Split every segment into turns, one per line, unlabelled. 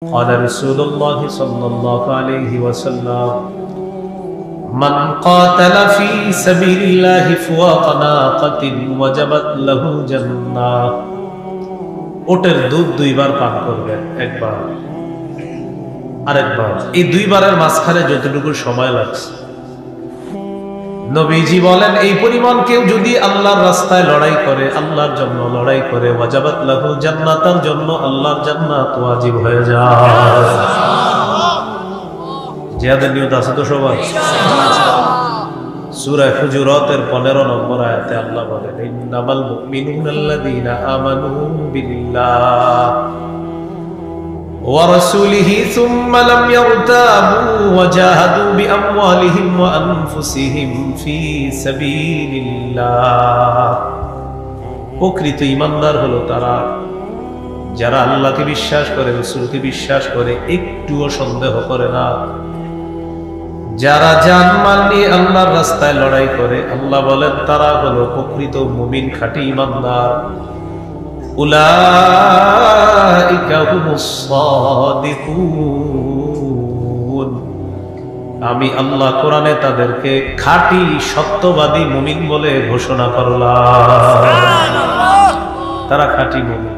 قال رسول الله صلى الله عليه وسلم من قاتل في سبيل الله فوق ناقة وجبت له جنة ওটের দুধ দুইবার পান করবেন, একবার আরেকবার। এই দুইবারের মাঝখানে যতটুকু সময় লাগছে, নবীজি বলেন এই পরিমাণ কেউ যদি আল্লাহর রাস্তায় লড়াই করে, আল্লাহর জন্য লড়াই করে, ওয়াজাবাত লাহু জান্নাত, তার জন্য আল্লাহর জান্নাত ওয়াজিব হয়ে যায়। জিহাদের নিয়ত আছে তো সবার? সূরা হুজুরাতের 15 নম্বর আয়াতে আল্লাহ বলেন ইন্নামাল মুমিনুনা আল্লাযীনা আমানু বিল্লাহ ওয়া রাসূলিহি সুম্মা লাম ইয়ারতাবু ওয়া জাহাদু বিআমওয়ালিহিম ওয়া আনফুসিহিম ফি সাবিলিল্লাহ। প্রকৃত ঈমানদার হলো তারা যারা আল্লাহকে বিশ্বাস করে, রাসূলকে বিশ্বাস করে, একটুও সন্দেহ করে না, যারা জানমাল নিয়ে আল্লাহর রাস্তায় লড়াই করে। আল্লাহ বলেন তারা হলো প্রকৃত মুমিন, খাঁটি ঈমানদার। উলাইকা হুমুস সাদিকুন। আমি আল্লাহ কোরআনে তাদেরকে খাঁটি সত্যবাদী মুমিন বলে ঘোষণা করলাম। তারা খাঁটি মুমিন।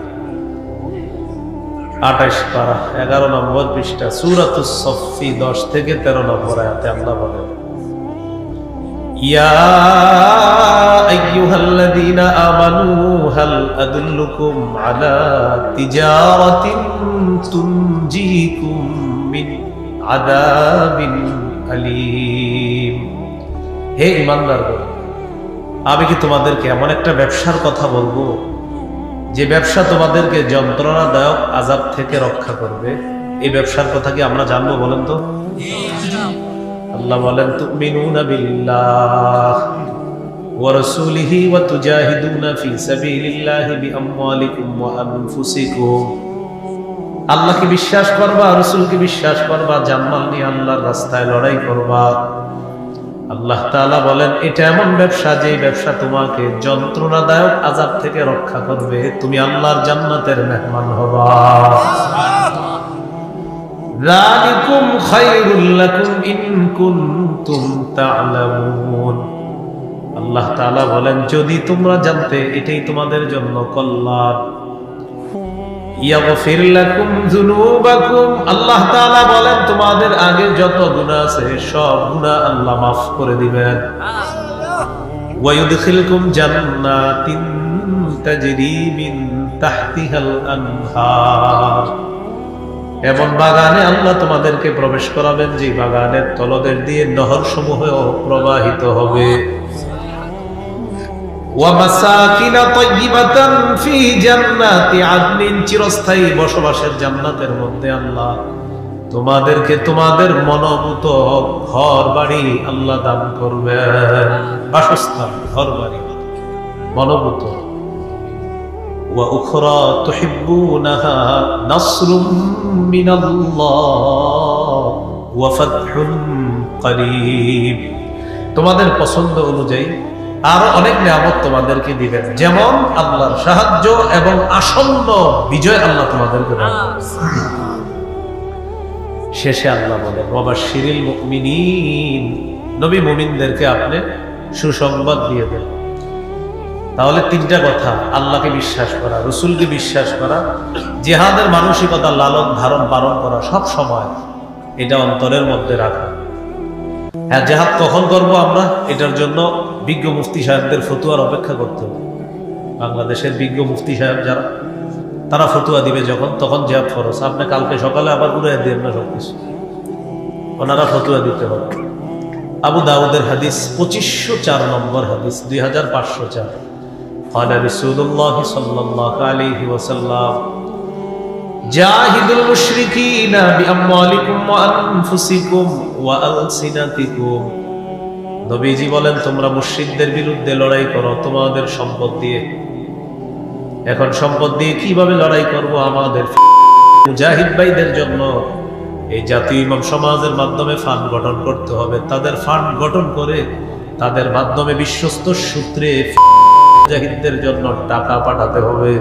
28 পারা 11 নম্বর পৃষ্ঠা সূরাতুস সফফি 10 থেকে 13 নম্বর আয়াতে আল্লাহ বলেন ইয়া আইয়ুহাল্লাযীনা আমানু হাল আদুল্লুকুম আলা তিজারাতিন তুনজিকুম মিন আযাবিন আলীম। হে ঈমানদারগণ, আমি কি তোমাদেরকে এমন একটা ব্যবসার কথা বলবো যে ব্যবসা তোমাদেরকে যন্ত্রণাদায়ক আযাব থেকে রক্ষা করবে? এই ব্যবসার কথা কি আমরা জানবো? বলেন তো। আল্লাহ বলেন তুমিনুনা বিল্লাহ ওয়া রাসূলিহি ওয়া তুজাহিদুনা ফি সাবিলিল্লাহি বিআমওয়ালিকুম ওয়া আনফুসিকুম। আল্লাহকে বিশ্বাস করবা, রাসূলকে বিশ্বাস করবা, জানমাল নিয়ে আল্লাহর রাস্তায় লড়াই করবা। আল্লাহ তাআলা বলেন এটা এমন ব্যবসা যে ব্যবসা তোমাকে যন্ত্রণাদায়ক আযাব থেকে রক্ষা করবে, তুমি আল্লাহর জান্নাতের মেহমান হবা। যালিকুম খায়রুল লাকুম ইন কুনতুম তা'লামুন। আল্লাহ তাআলা বলেন যদি তোমরা জানতে এটাই তোমাদের জন্য কল্যাণ। ইয়াগফির লাকুম যুনুবাকুম। আল্লাহ তাআলা বলেন তোমাদের আগে যত গুনাহ আছে সব গুনাহ আল্লাহ maaf করে দিবেন। ওয়া ইউদখিলকুম জান্নাতিন তাজরি মিন তাহতিহাল আনহার। এমন বাগানে আল্লাহ তোমাদেরকে প্রবেশ করাবেন যে বাগানের তলদেশ দিয়ে নহর সমূহ প্রবাহিত হবে। ওয়া মাসাকিনা তাইয়্যিবাতান ফি জান্নাতি আদনিন। চিরস্থায়ী বসবাসের জান্নাতের মধ্যে আল্লাহ তোমাদেরকে তোমাদের মনোভূত ঘর বাড়ি আল্লাহ দান করবেন। বাসস্থান, ঘর বাড়ি মনোভূত। ওয়া উখরা তুহিব্বুনাহা নাসরুম মিনাল্লাহ ওয়া ফাতহুন করিব। তোমাদের পছন্দ অনুযায়ী আরো অনেক নিয়ামত তোমাদেরকে দিবেন, যেমন আল্লাহর সাহায্য এবং আসন্ন বিজয় আল্লাহ তোমাদেরকে দান করবেন। শেষে আল্লাহ বলেন ওয়াবাশশিরিল মুমিনিন। নবী মুমিনদেরকে আপনি সুসংবাদ দিয়ে দেন। তাহলে তিনটা কথা: আল্লাহকে বিশ্বাস করা, রাসূলকে বিশ্বাস করা, জিহাদের মানসিকতা লালন ধারণ পালন করা, সব সময় এটা অন্তরের মধ্যে রাখা। হ্যাঁ, জিহাদ কখন করবো আমরা, এটার জন্য বিজ্ঞ মুফতি সাহেবদের ফতুয়ার অপেক্ষা করতে হবে। বাংলাদেশের বিজ্ঞ মুফতি সাহেব যারা, তারা ফতুয়া দিবে যখন, তখন জিহাদ ফরজ। আপনি কালকে সকালে আবার উড়ে দেন না সবকিছু, ওনারা ফতুয়া দিতে হবে। আবু দাউদের হাদিস 2504 নম্বর হাদিস 2504। قال رسول الله صلى الله عليه وسلم জাহিদুল মুশরিকিনা বিআমওয়ালিকুম ওয়া আনফুসিকুম ওয়া আলসিনাতিকুম। নবীজি বলেন তোমরা মুশরিকদের বিরুদ্ধে লড়াই করো তোমাদের সম্পদ দিয়ে। এখন সম্পদ দিয়ে কিভাবে লড়াই করব? আমাদের মুজাহিদ ভাইদের জন্য এই জাতীয় ইমাম সমাজের মাধ্যমে ফান্ড গঠন করতে হবে। তাদের ফান্ড গঠন করে তাদের মাধ্যমে বিশ্বস্ত সূত্রে মুজাহিদদের জন্য টাকা পাঠাতে হবে।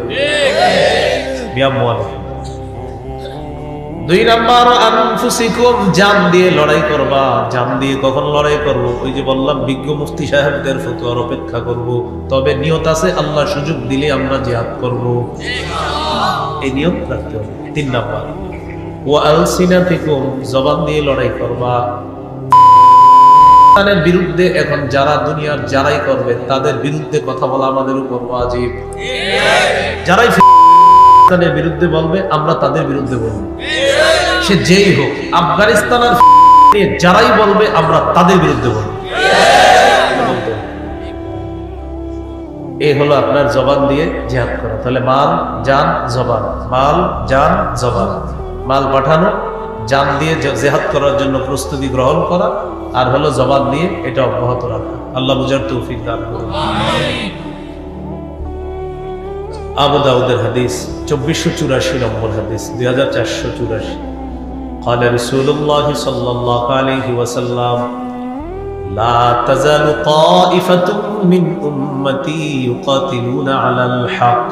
দুই নাম্বার আনফুসিকুম, জান দিয়ে লড়াই করবা। জান দিয়ে কখন লড়াই করব? ওই যে বললাম বিজ্ঞ মুফতি সাহেবদের ফতোয়ার অপেক্ষা করব। তবে নিয়ত আছে আল্লাহ সুযোগ দিলে আমরা জিহাদ করব, এই নিয়ত রাখতে হবে। তিন নাম্বার ওয়া আলসিনাতিকুম, জবান দিয়ে লড়াই করবা। তাদের বিরুদ্ধে এখন যারা দুনিয়ার যারাই করবে তাদের বিরুদ্ধে কথা বলা আমাদের উপর ওয়াজিব। যারাই তাদের বিরুদ্ধে বলবে আমরা তাদের বিরুদ্ধে বলবো, সে যেই হোক। আফগানিস্তানের যারাই বলবে আমরা তাদের বিরুদ্ধে বলবো। এই হলো আপনার জবান দিয়ে জিহাদ করা। তাহলে মাল, জান, জবান। মাল, জান, জবান। মাল পাঠানো, জান দিয়ে জিহাদ করার জন্য প্রস্তুতি গ্রহণ করা, আর হলো জবান দিয়ে এটা অব্যাহত রাখা। আল্লাহ বুঝার তৌফিক দান করুন। আবু দাউদের হাদিস 2484 নম্বর হাদিস, 2484। قال رسول الله صلى الله عليه وسلم لا تزال طائفة من أمتي يقاتلون على الحق।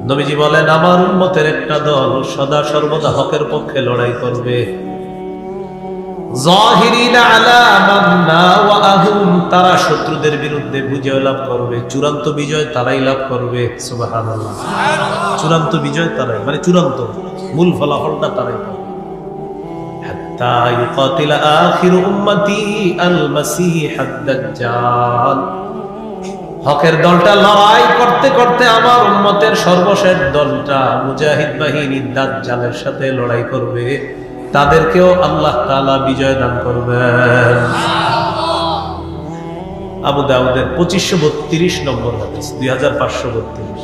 নবীজি বলেন আমার উম্মতের একটা দল সদা সর্বদা হকের পক্ষে লড়াই করবে। যাহিরিনা আলা মান নাওয়াহুম, তারা শত্রুদের বিরুদ্ধে বিজয় লাভ করবে। চূড়ান্ত বিজয় তারাই লাভ করবে। সুবহানাল্লাহ। চূড়ান্ত বিজয় তারাই, মানে চূড়ান্ত মূল ফলাফলটা তারাই পাবে। হাত্তা ইউকাতিলা আখিরু উম্মতি আল মাসিহ আদ-দাজ্জাল, হকের দলটা লড়াই করতে করতে আমার উম্মতের সর্বশেষ দলটা মুজাহিদ বাহিনী দাজ্জালের সাথে লড়াই করবে। তাদেরকেও আল্লাহ তাআলা বিজয় দান করবেন। আবু দাউদের 2532 নম্বর হাদিস, 2532।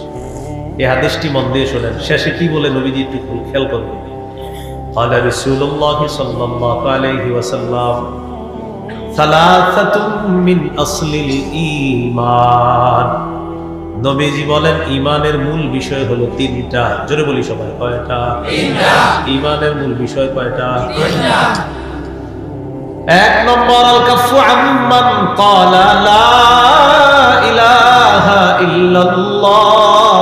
এই হাদিসটি মন দিয়ে শোনেন। শেষে কি বলে নবীজি একটু খেয়াল করবেন। قال رسول الله صلى الله عليه وسلم ثلاثة من أصل الإيمان। নবীজি বলেন ঈমানের মূল বিষয় হলো তিনটা। জোরে বলি সবাই, কয়টা? তিনটা। ঈমানের মূল বিষয় কয়টা? তিনটা। এক নম্বর আল কাফু আম্মান ক্বালা লা ইলাহা ইল্লাল্লাহ।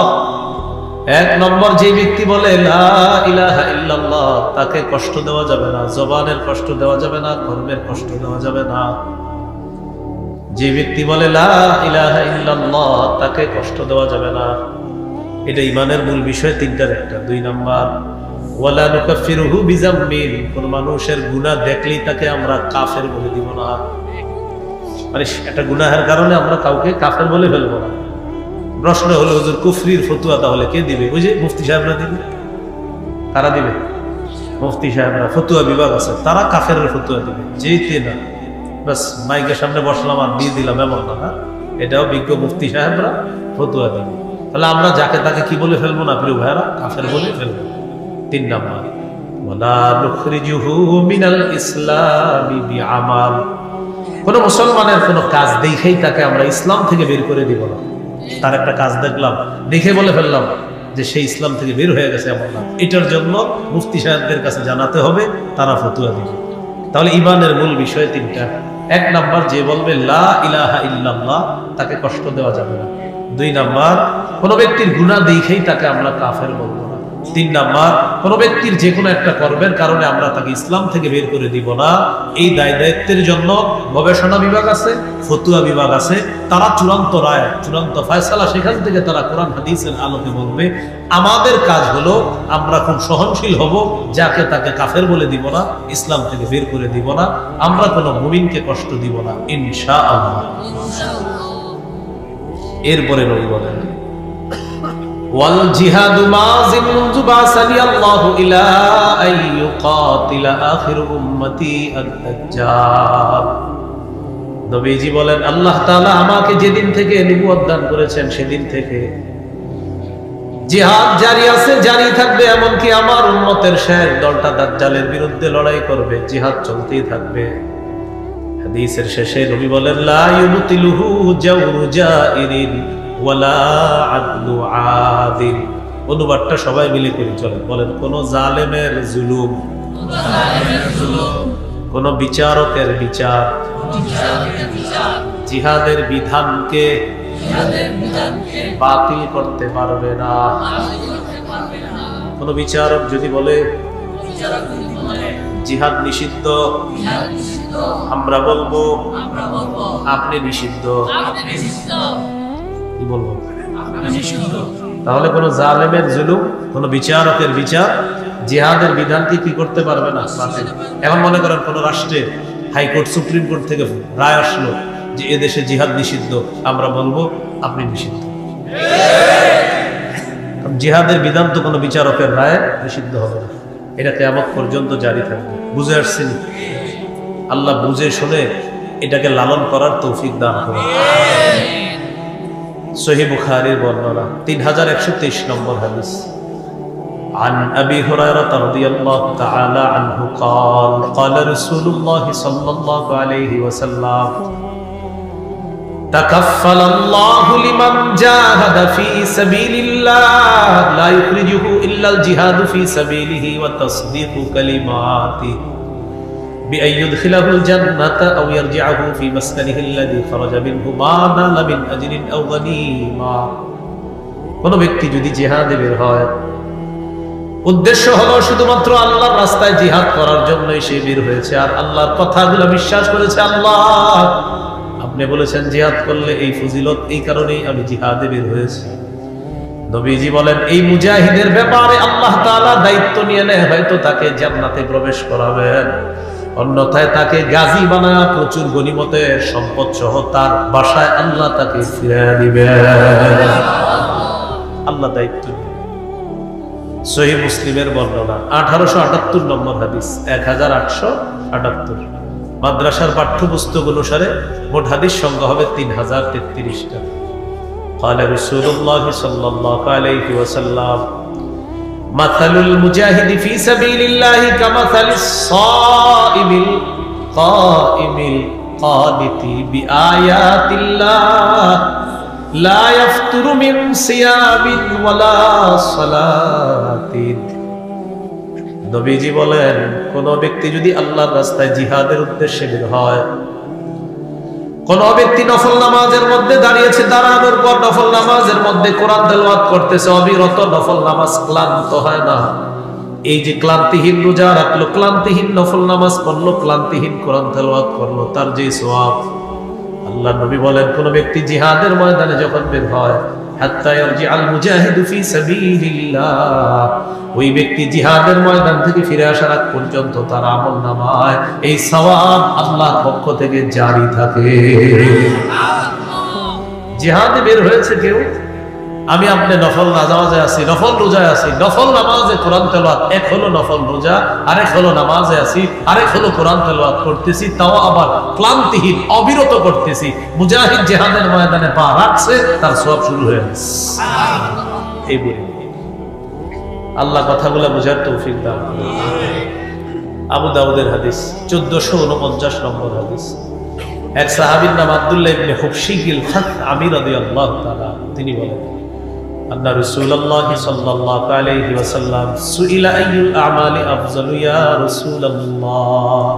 এক নম্বর যে ব্যক্তি বলে লা ইলাহা ইল্লাল্লাহ, তাকে কষ্ট দেওয়া যাবে না, জবানের কষ্ট দেওয়া যাবে না, কর্মের কষ্ট দেওয়া যাবে না। যে ব্যক্তি বলে লা ইলাহা ইল্লাল্লাহ, তাকে কষ্ট দেওয়া যাবে না। এটা ঈমানের মূল বিষয় তিনটার একটা। দুই নাম্বার ওয়ালা নুকাফিরুহু বিযামবিন, কোন মানুষের গুনাহ দেখলেই তাকে আমরা কাফের বলে দিব না। মানে একটা গুনাহের কারণে আমরা কাউকে কাফের বলে ফেলবো না। প্রশ্ন হলো হুজুর কুফরির ফতোয়া তাহলে কে দিবে? ওই যে মুফতি সাহেবরা দিবে। কারা দিবে? মুফতি সাহেবরা, ফতোয়া বিভাগ আছে, তারা কাফেরের ফতোয়া দিবে। যেতে না বাস মাইকের সামনে বসলাম আর দিয়ে দিলাম এমন না, এটাও বিজ্ঞ মুফতি সাহেবরা ফতোয়া দিবে। তাহলে আমরা যাকে তাকে কি বলে ফেলবো না প্রিয় ভাইরা? কাফের বলে ফেলবো। তিন নাম্বার ওয়ালা নুখরিজুহু মিনাল ইসলামি বিআমাল, কোন মুসলমানের কোন কাজ দেখেই তাকে আমরা ইসলাম থেকে বের করে দিব না। তার একটা কাজ দেখলাম, দেখে বলে ফেললাম যে সে ইসলাম থেকে বের হয়ে গেছে, এমন না। এটার জন্য মুফতি সাহেবদের কাছে জানাতে হবে, তারা ফতোয়া দিবে। তাহলে ঈমানের মূল বিষয় তিনটা। এক নাম্বার যে বলবে লা ইলাহা ইল্লাল্লাহ, তাকে কষ্ট দেওয়া যাবে না। দুই নাম্বার কোন ব্যক্তির গুনাহ দেখেই তাকে আমরা কাফের বলবো না। তিন নাম্বার কোন ব্যক্তির যে কোনো একটা কর্মের কারণে আমরা তাকে ইসলাম থেকে বের করে দিব না। এই দায় দায়িত্বের জন্য গবেষণা বিভাগ আছে, ফতুয়া বিভাগ আছে, তারা চূড়ান্ত রায়, চূড়ান্ত ফয়সালা সেখান থেকে তারা কোরআন হাদিসের আলোকে বলবে। আমাদের কাজ হলো আমরা খুব সহনশীল হব, যাকে তাকে কাফের বলে দিব না, ইসলাম থেকে বের করে দিব না, আমরা কোনো মুমিনকে কষ্ট দিব না ইনশাআল্লাহ। এরপরে নবী বলেন ওয়াল জিহাদু মাযিন মুনযু বাসানি আল্লাহু ইলা আইয়ুকাতিলা আখিরু উম্মতি আদ-দাজ্জাল। নবীজি বলেন আল্লাহ তাআলা আমাকে যেদিন থেকে নবুয়ত দান করেছেন সেদিন থেকে জিহাদ জারি আছে, জারি থাকবে, এমনকি আমার উম্মতের শেষ দলটা দাজ্জালের বিরুদ্ধে লড়াই করবে, জিহাদ চলতেই থাকবে। হাদিসের শেষে নবী বলেন লা ইউবতিলুহু জাওরু জাইরিন ওয়ালা আদলু আদিল। অনুবাদটা সবাই মিলে করে চলেন, বলেন কোন জালেমের জুলুম, কোন বিচারকের বিচার, জিহাদের বিধানকে বাতিল করতে পারবে না। কোন বিচারক যদি বলে জিহাদ নিষিদ্ধ, আমরা বলবো আপনি নিষিদ্ধ। কি বলবো? তাহলে কোন জালেমের জুলুম, কোন বিচারকের বিচার জিহাদের বিধানকে কি করতে পারবে না। এখন মনে করেন কোন রাষ্ট্রের হাইকোর্ট, সুপ্রিম কোর্ট থেকে রায় আসলো যে এদেশে জিহাদ নিষিদ্ধ, আমরা বলবো আপনি নিষিদ্ধ। জিহাদের বিধান তো কোনো বিচারকের রায় নিষিদ্ধ হবে না, এটা কিয়ামত পর্যন্ত জারি থাকবে। বুঝে আসছেন? আল্লাহ বুঝে শুনে এটাকে লালন করার তৌফিক দান করুন। সহিহ বুখারীর বর্ণনা 3123 নম্বর হাদিস। عن أبي هريرة رضي الله تعالى عنه قال قال رسول الله صلى الله عليه وسلم تكفل الله لمن جاهد في سبيل الله لا يخرجه إلا الجهاد في سبيله وتصديق كلماته بأن يدخله الجنة أو يرجعه في مسكنه الذي خرج منه ما نال من أجر أو غنيمة। কোন ব্যক্তি যদি জিহাদে বের হয়, উদ্দেশ্য হলো শুধুমাত্র আল্লাহর রাস্তায় জিহাদ করার জন্যই সে বের হয়েছে, আর আল্লাহর কথাগুলো বিশ্বাস করেছে, আল্লাহ আপনি বলেছেন জিহাদ করলে এই ফজিলত, এই কারণেই আমি জিহাদে বের হয়েছি। নবীজি বলেন এই মুজাহিদের ব্যাপারে আল্লাহ তাআলা দায়িত্ব নিয়ে নেয়, হয়তো তাকে জান্নাতে প্রবেশ করাবেন, অন্যথায় তাকে গাজী বানায় প্রচুর গনিমতের সম্পদ সহ তার বাসায় আল্লাহ তাকে ফিরিয়ে দিবেন। আল্লাহ দায়িত্ব নেন। সহিহ মুসলিমের বর্ণনা 1878 নম্বর হাদিস, 1878। মাদ্রাসার পাঠ্যপুস্তক অনুসারে মোট হাদিস সংখ্যা হবে 3033টা। قال رسول الله صلى الله عليه وسلم مثل المجاهد في سبيل الله كمثل الصائم القائم القانت بآيات الله لا يفتر من صيام ولا صلاة। নবীজি বলেন কোন ব্যক্তি যদি আল্লাহর রাস্তায় জিহাদের উদ্দেশ্যে বের হয়, কোন ব্যক্তি নফল নামাজের মধ্যে দাঁড়িয়েছে, দাঁড়ানোর পর নফল নামাজের মধ্যে কোরআন তেলাওয়াত করতেছে অবিরত, নফল নামাজ ক্লান্ত হয় না, এই যে ক্লান্তিহীন রোজা রাখলো, ক্লান্তিহীন নফল নামাজ পড়লো, ক্লান্তিহীন কোরআন তেলাওয়াত করলো, তার যে সওয়াব, আল্লাহ নবী বলেন কোন ব্যক্তি জিহাদের ময়দানে যখন বের হয়, হাত্তা ইয়ারজিআল মুজাহিদু ফি সাবিলিল্লাহ, ওই ব্যক্তি জিহাদের ময়দান থেকে ফিরে আসার আগ পর্যন্ত তার আমলনামায় এই সওয়াব আল্লাহর পক্ষ থেকে জারি থাকে। জিহাদে বের হয়েছে কেউ, আমি আপনি নফল নামাজে আছি, নফল রোজায় আছি, নফল নামাজে কোরআন তেলাওয়াত, এক হলো নফল রোজা, আরেক হলো নামাজে আছি, আরেক হলো কোরআন তেলাওয়াত করতেছি, তাও আবার ক্লান্তিহীন অবিরত করতেছি। মুজাহিদ জিহাদের ময়দানে পা রাখছে, তার সওয়াব শুরু হয়ে গেছে। এই বলি আল্লাহ কথাগুলো বুঝার তৌফিক দান করুন। আবু দাউদের হাদিস 1449 নম্বর হাদিস। এক সাহাবীর নাম আব্দুল্লাহ ইবনে হুবশিল খাসআমি রাদিয়াল্লাহু তাআলা, তিনি বলেন আন্না রাসূলুল্লাহ সাল্লাল্লাহু আলাইহি ওয়াসাল্লাম সুইলা আইয়ুল আমালি আফজালু ইয়া রাসূলুল্লাহ।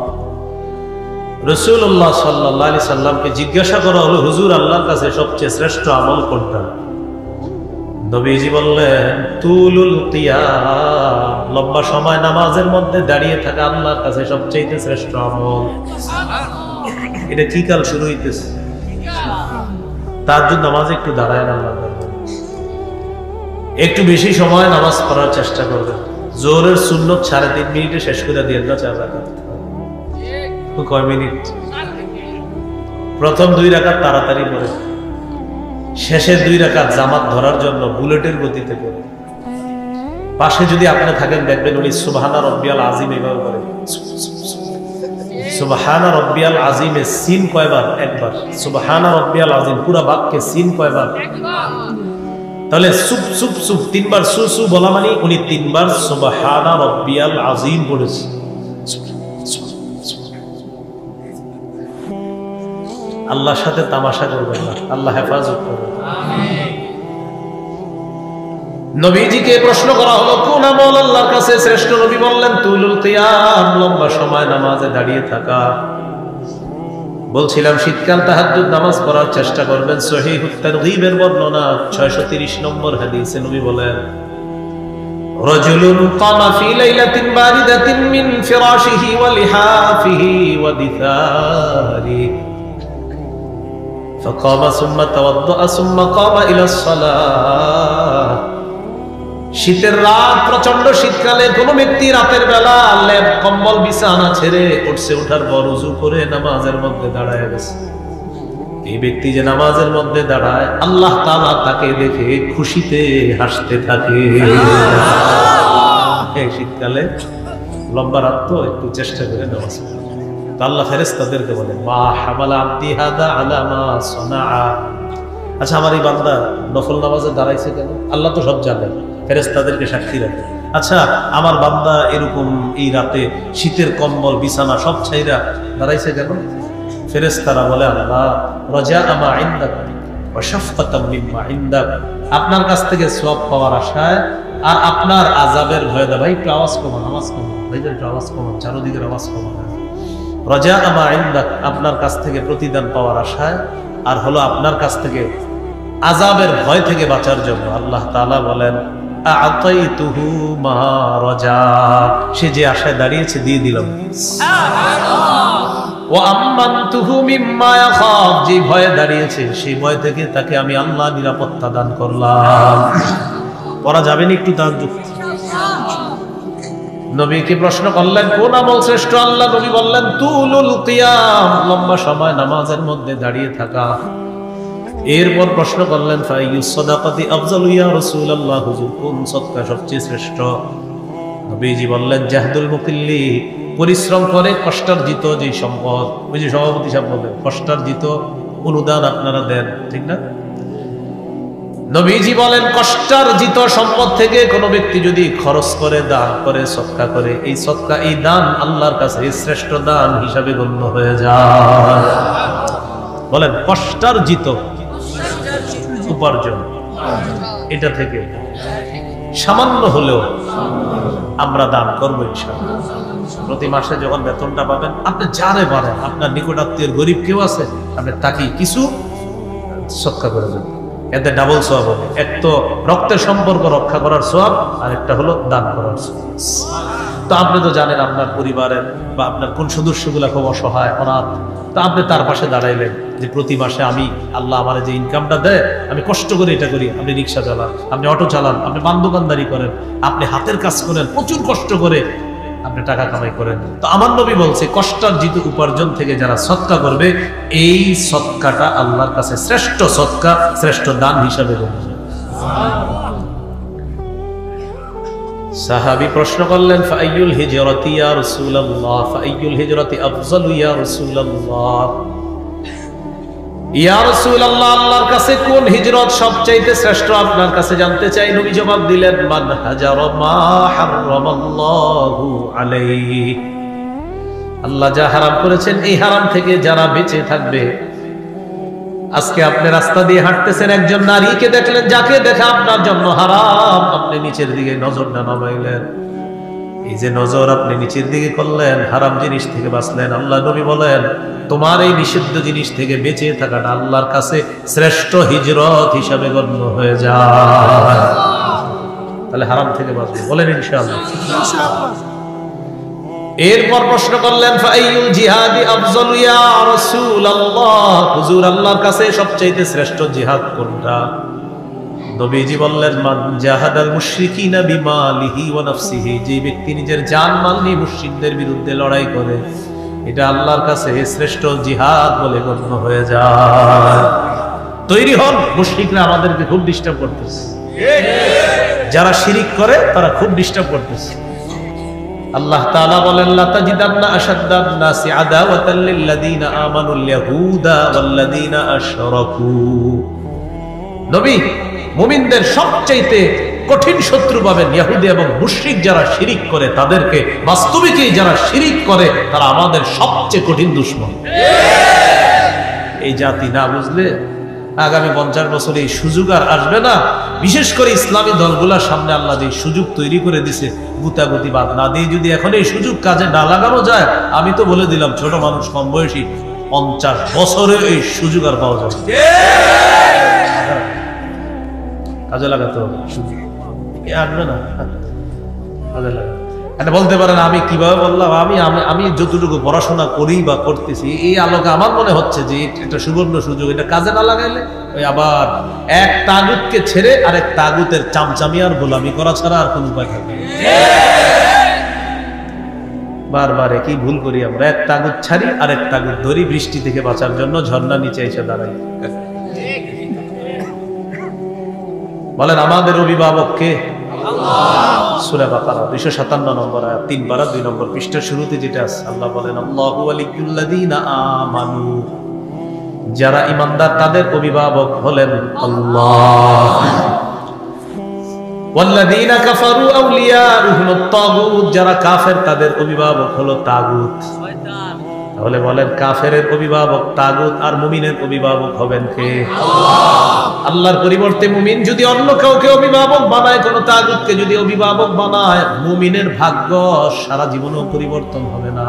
রাসূলুল্লাহ সাল্লাল্লাহু আলাইহি সাল্লামকে জিজ্ঞাসা করা হলো, হুজুর আল্লাহর কাছে সবচেয়ে শ্রেষ্ঠ আমল কোনটা? নবীজি বললেন তুলুল কিয়াম, লম্বা সময় নামাজের মধ্যে দাঁড়িয়ে থাকা আল্লাহর কাছে সবচেয়ে শ্রেষ্ঠ আমল। এটা কি কাল শুরু হইতেছে? তাহাজ্জুদ নামাজে একটু দাঁড়ায় না, একটু বেশি সময় নামাজ পড়ার চেষ্টা করবেন। জোহরের সুন্নত 3.5 মিনিটে শেষ করে দিয়ে না, 4 রাকাত। কয় মিনিট? প্রথম 2 রাকাত তাড়াতাড়ি পড়ে, শেষের 2 রাকাত জামাত ধরার জন্য বুলেটের গতিতে পড়ে। পাশে যদি আপনি থাকেন দেখবেন উনি সুবহানা রাব্বিয়াল আযীম এভাবে করে। সুবহানা রাব্বিয়াল আযীমে সিন কয়বার? একবার। সুবহানা রাব্বিয়াল আযীম পুরো বাক্যে সিন কয়বার? একবার। তাহলে সুপ সুপ সুপ 3 বার সু সু বলা মানে উনি 3 বার সুবহানা রাব্বিয়াল আযীম পড়েছে। আল্লাহর সাথে তামাশা করবেন না, আল্লাহ হেফাজত করবেন। আমিন। নবীজিকে প্রশ্ন করা হলো কোন আমল আল্লাহর কাছে শ্রেষ্ঠ? নবী বললেন তুলুল কিয়াম, লম্বা সময় নামাজে দাঁড়িয়ে থাকা। বলছিলাম শীতকাল তাহাজ্জুদ নামাজ পড়ার চেষ্টা করবেন। সহিহুত তারগীবের বর্ণনা 630 নম্বর হাদিসে নবী বলেন রাজুলুন কামা ফি লাইলাতিন বারিদাতিন মিন ফিরাশিহি ওয়া লিহাফিহি ওয়া দিথারিহি ফাকামা সুম্মা তাওয়াদ্দা সুম্মা কামা ইলা সালাহ। শীতের রাত, প্রচন্ড শীতকালে কোন ব্যক্তি রাতের বেলা লেপ কম্বল বিছানা ছেড়ে উঠছে, উঠার পর ওযু করে নামাজের মধ্যে দাঁড়ায় গেছে। এই ব্যক্তি যে নামাজের মধ্যে দাঁড়ায়, আল্লাহ তাআলা তাকে দেখে খুশিতে হাসতে থাকে। এই শীতকালে লম্বা রাত তো একটু চেষ্টা করে নামাজ পড়ো। তো আল্লাহ ফেরেশতাদেরকে বলে, মা হামালা আবদি হাদা আলা মা সানাআ। আচ্ছা, আমার এই বান্দা নফল নামাজে দাঁড়াইছে কেন? আল্লাহ তো সব জানেন, ফেরেশতাদেরকে সাক্ষী রাখে। আচ্ছা, আমার বান্দা এরকম এই রাতে শীতের কম্বল বিছানা সব ছাইরা দাঁড়াইছে কেন? ফেরেশতারা বলে, আল্লাহ রাজাআ মা ইনদাক ওয়া শাফকাতাম মিম্মা ইনদাক। আপনার কাছ থেকে সওয়াব পাওয়ার আশায় আর আপনার আযাবের ভয়ে। ভাই একটু আওয়াজ কমান, আওয়াজ কমান, ভাই একটু আওয়াজ কমান, চারদিকের আওয়াজ কমান। রাজাআ মা ইনদাক, আপনার কাছ থেকে প্রতিদান পাওয়ার আশায় আর হলো আপনার কাছ থেকে আযাবের ভয় থেকে বাঁচার জন্য। আল্লাহ তাআলা বলেন, আ'তাইতুহু মা রাজা। সে যে আশায় দাঁড়িয়েছে দিয়ে দিলাম। ওয়া আম্মানতুহু মিম্মা ইয়াখাফ, যে ভয়ে দাঁড়িয়েছে সেই ভয় থেকে তাকে আমি আল্লাহ নিরাপত্তা দান করলাম। পড়া যাবে না একটু তাজ্জুদ? নবীকে প্রশ্ন করলেন, কোন আমল শ্রেষ্ঠ? আল্লাহ নবী বললেন, তুলুল কিয়াম, লম্বা সময় নামাজের মধ্যে দাঁড়িয়ে থাকা। এরপর প্রশ্ন করলেন, ফাইয়ুস সাদাকাতি আফজালু ইয়া রাসূলুল্লাহ, হুজুর কোন সদকা সবচেয়ে শ্রেষ্ঠ? নবীজি বললেন, জাহদুল মুকিল্লি, পরিশ্রম করে কষ্টার্জিত যে সম্পদ। ওই যে সভাপতি সাহেব বলেন, কষ্টার্জিত অনুদান আপনারা দেন, ঠিক না? নবীজি বলেন, কষ্টার্জিত সম্পদ থেকে কোনো ব্যক্তি যদি খরচ করে, দান করে, সদকা করে, এই সদকা, এই দান আল্লাহর কাছে শ্রেষ্ঠ দান হিসাবে গণ্য হয়ে যায়। বলেন, কষ্টার্জিত উপার্জন, এটা থেকে সামান্য হলেও আমরা দান করবো ইনশাআল্লাহ। প্রতি মাসে যখন বেতনটা পাবেন, আপনি যারে পারেন, আপনার নিকট আত্মীয় গরিব কেউ আছে, আপনি তাকে কিছু সদকা করে দেন, এতে ডাবল সওয়াব হবে। এক তো রক্তের সম্পর্ক রক্ষা করার সওয়াব, আর একটা হলো দান করার সওয়াব। তো আপনি তো জানেন আপনার পরিবারের বা আপনার কোন সদস্যগুলা খুব অসহায়, অনাথ, তা আপনি তার পাশে দাঁড়াইলেন যে প্রতি মাসে আমি, আল্লাহ আমার যে ইনকামটা দেয়, আমি কষ্ট করে এটা করি। আপনি রিক্সা চালান, আপনি অটো চালান, আপনি পান দোকানদারি করেন, আপনি হাতের কাজ করেন, প্রচুর কষ্ট করে আপনি টাকা কামাই করেন। তো আমার নবী বলছে, কষ্টার্জিত উপার্জন থেকে যারা সদকা করবে, এই সদকাটা আল্লাহর কাছে শ্রেষ্ঠ সদকা, শ্রেষ্ঠ দান হিসাবে গণ্য। সাহাবী প্রশ্ন করলেন, ফাআইয়ুল হিজরাতি ইয়া রাসূলুল্লাহ, ফাআইয়ুল হিজরাতি আফযালু ইয়া রাসূলুল্লাহ। ইয়া রাসূলুল্লাহ, আল্লাহর কাছে কোন হিজরত সবচাইতে শ্রেষ্ঠ আপনার কাছে জানতে চাই। নবী জবাব দিলেন, মান হাজারা মা হারামাল্লাহু আলাইহি, আল্লাহ যা হারাম করেছেন এই হারাম থেকে যারা বেঁচে থাকবে। আজকে আপনি রাস্তা দিয়ে হাঁটতেছেন, একজন নারীকে দেখলেন যাকে দেখা আপনার জন্য হারাম, আপনি নিচের দিকে নজরটা নামাইলেন। এই যে নজর আপনি নিচের দিকে করলেন, হারাম জিনিস থেকে বাঁচলেন। আল্লাহ নবী বলেন, তোমার এই নিষিদ্ধ জিনিস থেকে বেঁচে থাকাটা আল্লাহর কাছে শ্রেষ্ঠ হিজরত হিসাবে গণ্য হয়ে যায়। তাহলে হারাম থেকে বাঁচবে, বলেন ইনশাআল্লাহ। এরপর প্রশ্ন করলেন, ফাআইয়ুল জিহাদি আফযালু ইয়া রাসূলুল্লাহ, হুজুর আল্লাহর কাছে সবচেয়ে শ্রেষ্ঠ জিহাদ কোনটা? নবীজি বললেন, মান জাহাদাল মুশরিকিনা বিমালিহি ওয়া নাফসিহি, যে ব্যক্তি নিজের জান মাল নিয়ে মুশরিকদের বিরুদ্ধে লড়াই করে, এটা আল্লাহর কাছে শ্রেষ্ঠ জিহাদ বলে গণ্য হয়ে যায়। তৈরি হন, মুশরিকরা আমাদেরকে খুব ডিস্টার্ব করতেছে, যারা শিরিক করে তারা খুব ডিস্টার্ব করতেছে। আল্লাহ তাআলা বলেন, লা তাজিদান্না আশাদ্দান নাসি আদাওয়াতাল লিল্লাযিনা আমানুল ইয়াহুদা ওয়াল্লাযিনা আশরাকু। নবী, মুমিনদের সবচাইতে কঠিন শত্রু পাবেন ইহুদি এবং মুশরিক যারা শিরিক করে তাদেরকে। বাস্তবিকই যারা শিরিক করে তারা আমাদের সবচেয়ে কঠিন দুশমন। এই জাতি না বুঝলে আগামী 50 বছরে এই সুযোগ আর আসবে না। বিশেষ করে ইসলামী দলগুলোর সামনে আল্লাহ যে সুযোগ তৈরি করে দিছে, গুতাগুতি বাদ না দিয়ে যদি এখন এই সুযোগ কাজে না লাগানো যায়, আমি তো বলে দিলাম ছোট মানুষ কম বয়সী 50 বছরে এই সুযোগ আর পাওয়া যাবে, কাজে লাগাতে হবে, সুযোগ আসবে না। এটা বলতে পারেন আমি কিভাবে বললাম, আমি যতটুকু পড়াশোনা করি বা করতেছি এই আলোকে আমার মনে হচ্ছে যে এটা সুবর্ণ সুযোগ, এটা কাজে না লাগাইলে ওই আবার এক তাগুতকে ছেড়ে আরেক তাগুতের চামচামি আর গোলামি করা ছাড়া আর কোন উপায় থাকবে না। বারবার একই ভুল করি আমরা, এক তাগুত ছাড়ি আরেক তাগুত ধরি, বৃষ্টি থেকে বাঁচার জন্য ঝর্ণা নিচে এসে দাঁড়াই। বলেন আমাদের অভিভাবক কে? সূরা বাকারা 257 নম্বর আয়াত 3 পারা 2 নম্বর পৃষ্ঠার শুরুতে যেটা আছে, আল্লাহ বলেন আল্লাহু ওয়ালিয়ুল্লাযীনা আমানু, যারা ঈমানদার তাদের অভিভাবক হলেন আল্লাহ। ওয়াল্লাযীনা কাফারু আউলিয়াউহুমুত তাগুত, যারা কাফের তাদের অভিভাবক হলো তাগুত। তাহলে বলেন কাফেরের অভিভাবক তাগুত আর মুমিনের অভিভাবক হবেন কে? আল্লাহর পরিবর্তে মুমিন যদি অন্য কাউকে অভিভাবক বানায়, কোন তাগুতকে যদি অভিভাবক বানায়, মুমিনের ভাগ্য সারা জীবনও পরিবর্তন হবে না।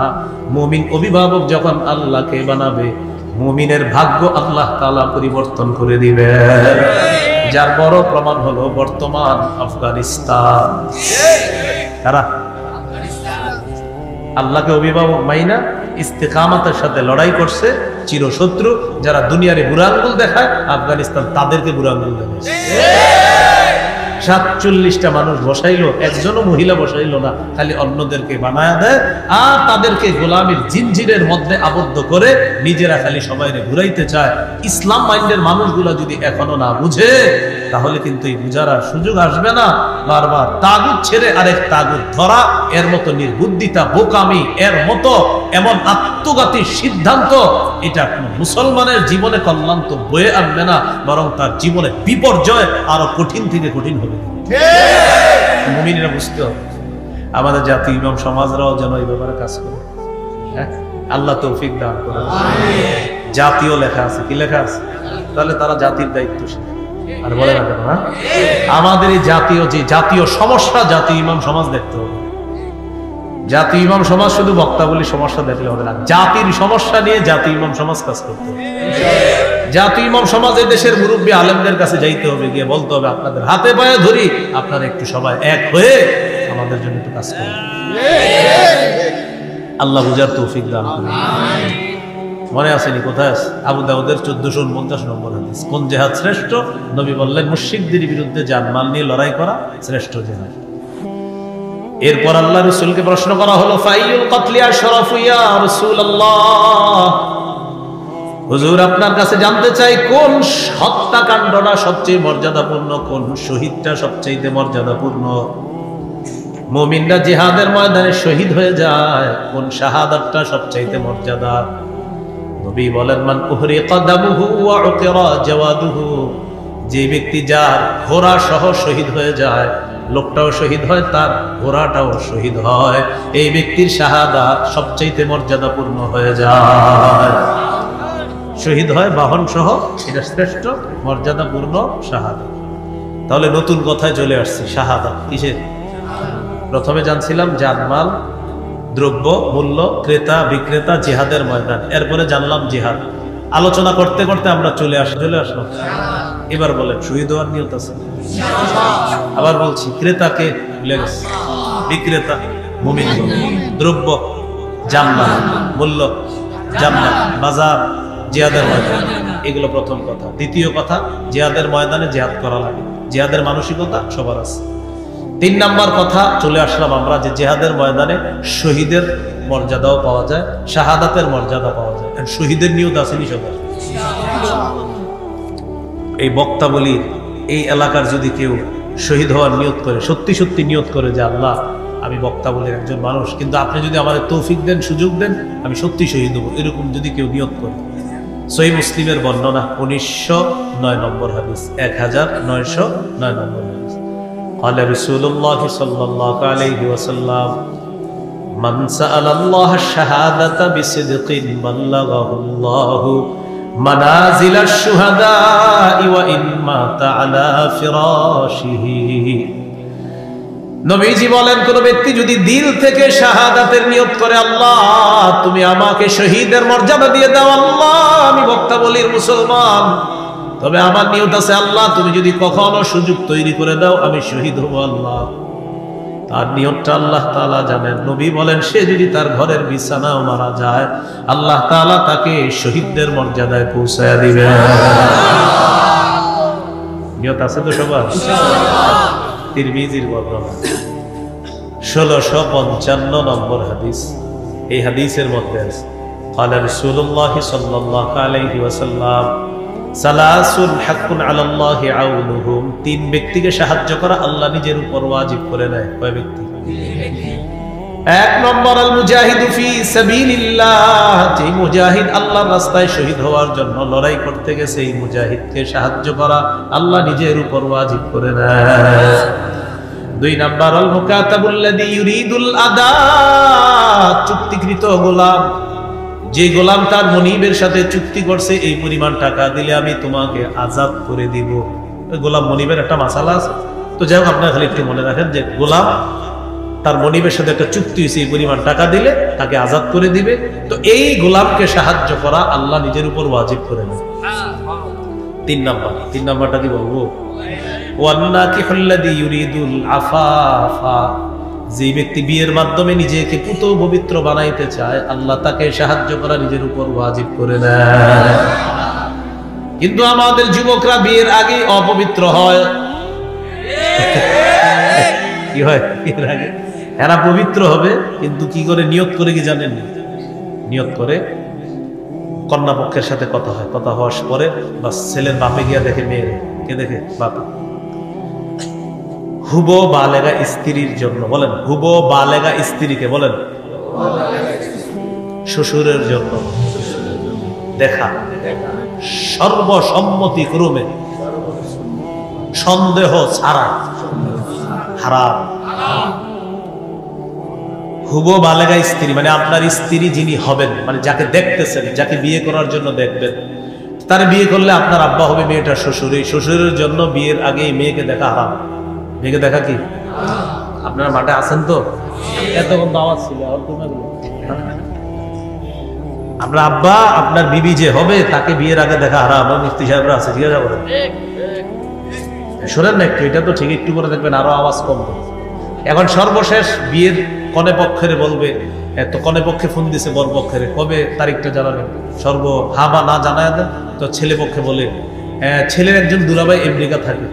মুমিন অভিভাবক যখন আল্লাহকে বানাবে, মুমিনের ভাগ্য আল্লাহ তাআলা পরিবর্তন করে দিবে। যার বড় প্রমাণ হলো বর্তমান আফগানিস্তান। কারা আল্লাহকে অভিভাবক মাইনা ইস্তেকামাতের সাথে লড়াই করছে, চিরশত্রু যারা দুনিয়ারে বুড়া আঙ্গুল দেখায়, আফগানিস্তান তাদেরকে বুড়া আঙ্গুল দেখায়। 47টা মানুষ বসাইলো, একজনও মহিলা বসাইলো না, খালি অন্যদেরকে বানায়া দেয় আর তাদেরকে গোলামীর জিনজিরের মধ্যে আবদ্ধ করে নিজেরা খালি সবাইরে ঘুরাইতে চায়। ইসলাম মাইন্ডের মানুষগুলা যদি এখনো না বুঝে, তাহলে কিন্তু এই বুঝার আর সুযোগ আসবে না। বারবার তাগুত ছেড়ে আরেক তাগুত ধরা, এর মতো নির্বুদ্ধিতা, বোকামি, এর মতো এমন আত্মঘাতী সিদ্ধান্ত, এটা কোন মুসলমানের জীবনে কল্যাণ তো বয়ে আনবে না, বরং তার জীবনে বিপর্যয় আরো কঠিন থেকে কঠিন হবে। মুমিনরা বুঝতে হবে। আমাদের জাতি ইমাম সমাজরাও যেন এই ব্যাপারে কাজ করে। আল্লাহ তৌফিক দান করে। জাতীয় লেখা আছে, কি লেখা আছে? তাহলে তারা জাতির দায়িত্বশীল। আর বলে না কেন? আমাদের এই জাতীয় যে জাতীয় সমস্যা, জাতীয় ইমাম সমাজ দেখতে হবে। জাতীয় ইমাম সমাজ শুধু বক্তাবলী সমস্যা দেখলে হবে না, জাতির সমস্যা নিয়ে জাতীয় ইমাম সমাজ কাজ করতে হবে। জাতীয় ইমাম সমাজ এই দেশের মুরব্বী আলেমদের কাছে যাইতে হবে, গিয়ে বলতে হবে আপনাদের হাতে পায়ে ধরি, আপনারা একটু সবাই এক হয়ে আমাদের জন্য একটু কাজ করুন। আল্লাহ বুঝার তৌফিক দান করুন। মনে আসেনি কোথায় আছে? আবু দাউদের 1449 নম্বর হাদিস। কোন জিহাদ শ্রেষ্ঠ? নবী বললেন মুশরিকদের বিরুদ্ধে জানমাল নিয়ে লড়াই করা শ্রেষ্ঠ জিহাদ। এরপর আল্লাহ রাসূলকে প্রশ্ন করা হলো, ফাইয়ুল কতলি আশরাফু ইয়া রাসূলুল্লাহ, হুজুর আপনার কাছে জানতে চাই কোন হত্যাকাণ্ডটা সবচেয়ে মর্যাদাপূর্ণ, কোন শহীদটা সবচেয়ে মর্যাদাপূর্ণ? মুমিনরা জিহাদের ময়দানে শহীদ হয়ে যায়, কোন শাহাদাতটা সবচেয়ে মর্যাদা? নবী বলেন মান উহরিকা দামুহু ওয়া উকিরা জাওয়াদুহু, যে ব্যক্তি যার ঘোড়া সহ শহীদ হয়ে যায়, লোকটাও শহীদ হয়, তার ঘোড়াটাও শহীদ হয়, এই ব্যক্তির শাহাদাত সবচেয়ে মর্যাদাপূর্ণ হয়ে যায়। শহীদ হয় বাহন সহ, এটা শ্রেষ্ঠ মর্যাদাপূর্ণ শাহাদাত। তাহলে নতুন কথায় চলে আসছে শাহাদাত কিসের? প্রথমে জানছিলাম জানমাল, দ্রব্য মূল্য, ক্রেতা বিক্রেতা, জিহাদের ময়দান। এরপরে জানলাম জিহাদ। আলোচনা করতে করতে আমরা চলে আসলাম। এবার বলেন শহীদ হওয়ার নিয়ত আছে? আবার বলছি, ক্রেতাকে ভুলে গেছে, বিক্রেতা মুমিন, দ্রব্য জানমাল, মূল্য জান্নাত, বাজার, জিহাদের ময়দান, এগুলো প্রথম কথা। দ্বিতীয় কথা, জিহাদের ময়দানে জিহাদ করা লাগে, জিহাদের মানসিকতা সবার আছে। 3 নাম্বার কথা চলে আসলাম আমরা, যে জিহাদের ময়দানে শহীদের মর্যাদাও পাওয়া যায়, শাহাদাতের মর্যাদা পাওয়া যায়। শহীদের নিয়ত আসেনি সবার? এই বক্তা বলি, এই এলাকার যদি কেউ শহীদ হওয়ার নিয়ত করে, সত্যি সত্যি নিয়ত করে যে আল্লাহ আমি বক্তা বলির একজন মানুষ, কিন্তু আপনি যদি আমাদের তৌফিক দেন, সুযোগ দেন, আমি সত্যি শহীদ হবো, এরকম যদি কেউ নিয়ত করে, সহিহ মুসলিমের বর্ণনা 1909 নম্বর হাদিস, 1909 নম্বর হাদিস। قال رسول الله صلى الله عليه وسلم من سأل الله الشهادة بصدق بلغه الله منازل الشهداء وإن مات على فراشه। নবীজি বলেন, কোন ব্যক্তি যদি দিল থেকে শাহাদাতের নিয়ত করে, আল্লাহ তুমি আমাকে শহীদের মর্যাদা দিয়ে দাও, আল্লাহ আমি বক্তা বলির মুসলমান, তবে আমার নিয়ত আছে আল্লাহ তুমি যদি কখনো সুযোগ তৈরি করে দাও আমি শহীদ হব, আল্লাহ তার নিয়তটা আল্লাহ তাআলা জানেন। নবী বলেন সে যদি তার ঘরের বিছানাও মারা যায় আল্লাহ তাআলা তাকে শহীদদের মর্যাদায় পৌঁছায়া দিবেন। নিয়ত আছে তো সবার? তিরমিজির বর্ণনা 1655 নম্বর হাদিস। এই হাদিসের মধ্যে আছে قال رسول الله صلى الله عليه وسلم সালাসুন হাক্কুন আলাল্লাহি আউনুহুম, তিন ব্যক্তিকে সাহায্য করা আল্লাহ নিজের উপর ওয়াজিব করে নেয়। কয় ব্যক্তি? এক নম্বর আল মুজাহিদু ফি সাবিলিল্লাহ, যে মুজাহিদ আল্লাহর রাস্তায় শহীদ হওয়ার জন্য লড়াই করতে গেছে এই মুজাহিদকে সাহায্য করা আল্লাহ নিজের উপর ওয়াজিব করে নেয়। দুই নম্বর আল মুকাতাবুল্লাযী ইউরিদুল আদা, চুক্তিকৃত গোলাম, যে গোলাম তার মনিবের সাথে চুক্তি করছে এই পরিমাণ টাকা দিলে আমি তোমাকে আজাদ করে দিব। গোলাম মনিবের একটা মাসালা আছে, তো যাই হোক আপনারা খালি একটু মনে রাখেন যে গোলাম তার মনিবের সাথে একটা চুক্তি হয়েছে এই পরিমাণ টাকা দিলে তাকে আজাদ করে দিবে। তো এই গোলামকে সাহায্য করা আল্লাহ নিজের উপর ওয়াজিব করে নেয়। তিন নাম্বারটা কি বলবো? ওয়ান্নাকিহুল্লাযী ইউরিদুল আফাফা, যে ব্যক্তি বিয়ের মাধ্যমে নিজেকে পুত পবিত্র বানাইতে চায় আল্লাহ তাকে সাহায্য করা নিজের উপর ওয়াজিব করে নেয়। কিন্তু আমাদের যুবকরা বিয়ের আগে অপবিত্র হয়। কি হয়? বিয়ের আগে এরা পবিত্র হবে, কিন্তু কি করে? নিয়ত করে, কি জানেন? নিয়ত করে কন্যা পক্ষের সাথে কথা হয়, কথা হওয়ার পরে বাস ছেলের বাপে গিয়া দেখে মেয়ের, কে দেখে? বাপে। হুবো বালেগা স্ত্রীর জন্য, বলেন হুবো বালেগা স্ত্রীকে বলেন শ্বশুরের জন্য দেখা সর্বসম্মতি ক্রমে সন্দেহ ছাড়া হারাম। হুবো বালেগা স্ত্রী মানে আপনার স্ত্রী যিনি হবেন, মানে যাকে দেখতেছেন, যাকে বিয়ে করার জন্য দেখবেন, তার বিয়ে করলে আপনার আব্বা হবে মেয়েটার শ্বশুর। এই শ্বশুরের জন্য বিয়ের আগে মেয়েকে দেখা হারাম। মেয়েকে দেখা কি? আপনারা মাঠে আছেন তো? এতক্ষণ তো আওয়াজ ছিল। আপনার আব্বা আপনার বিবি যে হবে তাকে বিয়ের আগে দেখা হারাম। আমার মুফতি সাহেবরা আছে, ঠিক আছে? বলেন শোনেন না একটু, এটা তো ঠিক, একটু করে দেখবেন আরো আওয়াজ কম। এখন সর্বশেষ বিয়ের কনে পক্ষের বলবে, তো কনে পক্ষে ফোন দিছে বর পক্ষের, কবে তারিখটা জানাবেন? হা বা না জানায় দেন। তো ছেলে পক্ষে বলে ছেলের একজন দুলাভাই আমেরিকা থাকে,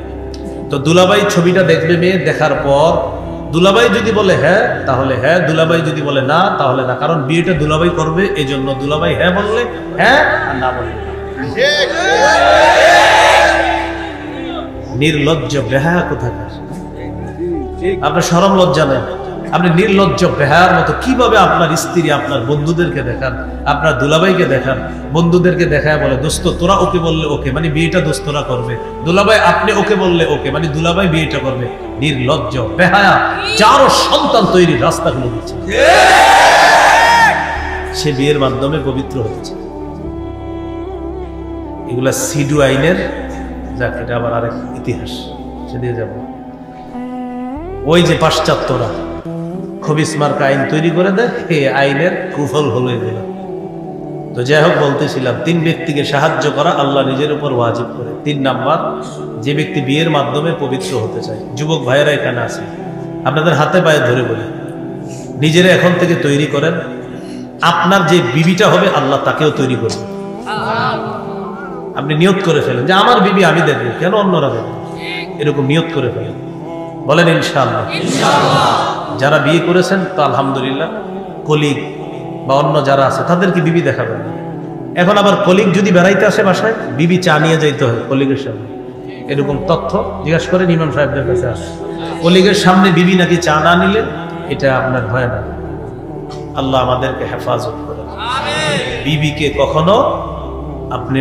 তো দুলাভাই ছবিটা দেখবে মেয়ে, দেখার পর দুলাভাই যদি বলে হ্যাঁ তাহলে হ্যাঁ, দুলাভাই যদি বলে না তাহলে না, কারণ বিয়েটা দুলাভাই করবে, এই জন্য দুলাভাই হ্যাঁ বললে হ্যাঁ আর না বললে। নির্লজ্জ বেহায়া কোথাকার! আপনার শরম লজ্জা নেই? আপনি নির্লজ্জ বেহায়ার মতো কিভাবে আপনার স্ত্রী আপনার বন্ধুদেরকে দেখান, আপনার দুলাভাইকে দেখান, বন্ধুদেরকে দেখায় বলে দোস্ত তোরা ওকে বললে ওকে, মানে বিয়েটা দোস্তরা করবে, দুলাভাই আপনি ওকে বললে ওকে, মানে দুলাভাই বিয়েটা করবে। নির্লজ্জ বেহায়া, চারো সন্তান তৈরির রাস্তা খুলে দিচ্ছে। সে বিয়ের মাধ্যমে পবিত্র হচ্ছে। এগুলা সিডু আইনের, যাক এটা আবার আরেক ইতিহাস, সেদিকে যাব। ওই যে পাশ্চাত্যরা খবিস মার্কা আইন তৈরি করে দেয়, এই আইনের কুফল হলে গেল। তো যাই হোক, বলতেছিলাম তিন ব্যক্তিকে সাহায্য করা আল্লাহ নিজের উপর ওয়াজিব করে। তিন নাম্বার, যে ব্যক্তি বিয়ের মাধ্যমে পবিত্র হতে চায়। যুবক ভাইয়েরা এখানে আছে, আপনাদের হাতে পায়ে ধরে বলি, নিজেরা এখন থেকে তৈরি করেন। আপনার যে বিবিটা হবে আল্লাহ তাকেও তৈরি করবে। আপনি নিয়ত করে ফেলেন যে আমার বিবি আমি দেখবো, কেন অন্যরা দেখবো, এরকম নিয়ত করে ফেলেন। বলেন ইনশাআল্লাহ। যারা বিয়ে করেছেন তো আলহামদুলিল্লাহ, কলিগ বা অন্য যারা আছে তাদেরকে বিবি দেখাবেন। এখন আবার কলিগ যদি বেড়াইতে আসে বাসায়, বিবি চা নিয়ে যাইতে হয় কলিগের সামনে, এরকম তথ্য জিজ্ঞাসা করেন ইমাম সাহেবদের কাছে আসে। কলিগের সামনে বিবি নাকি চা না নিলে এটা আপনার ভয় না। আল্লাহ আমাদেরকে হেফাজত করেন। বিবিকে কখনো আপনি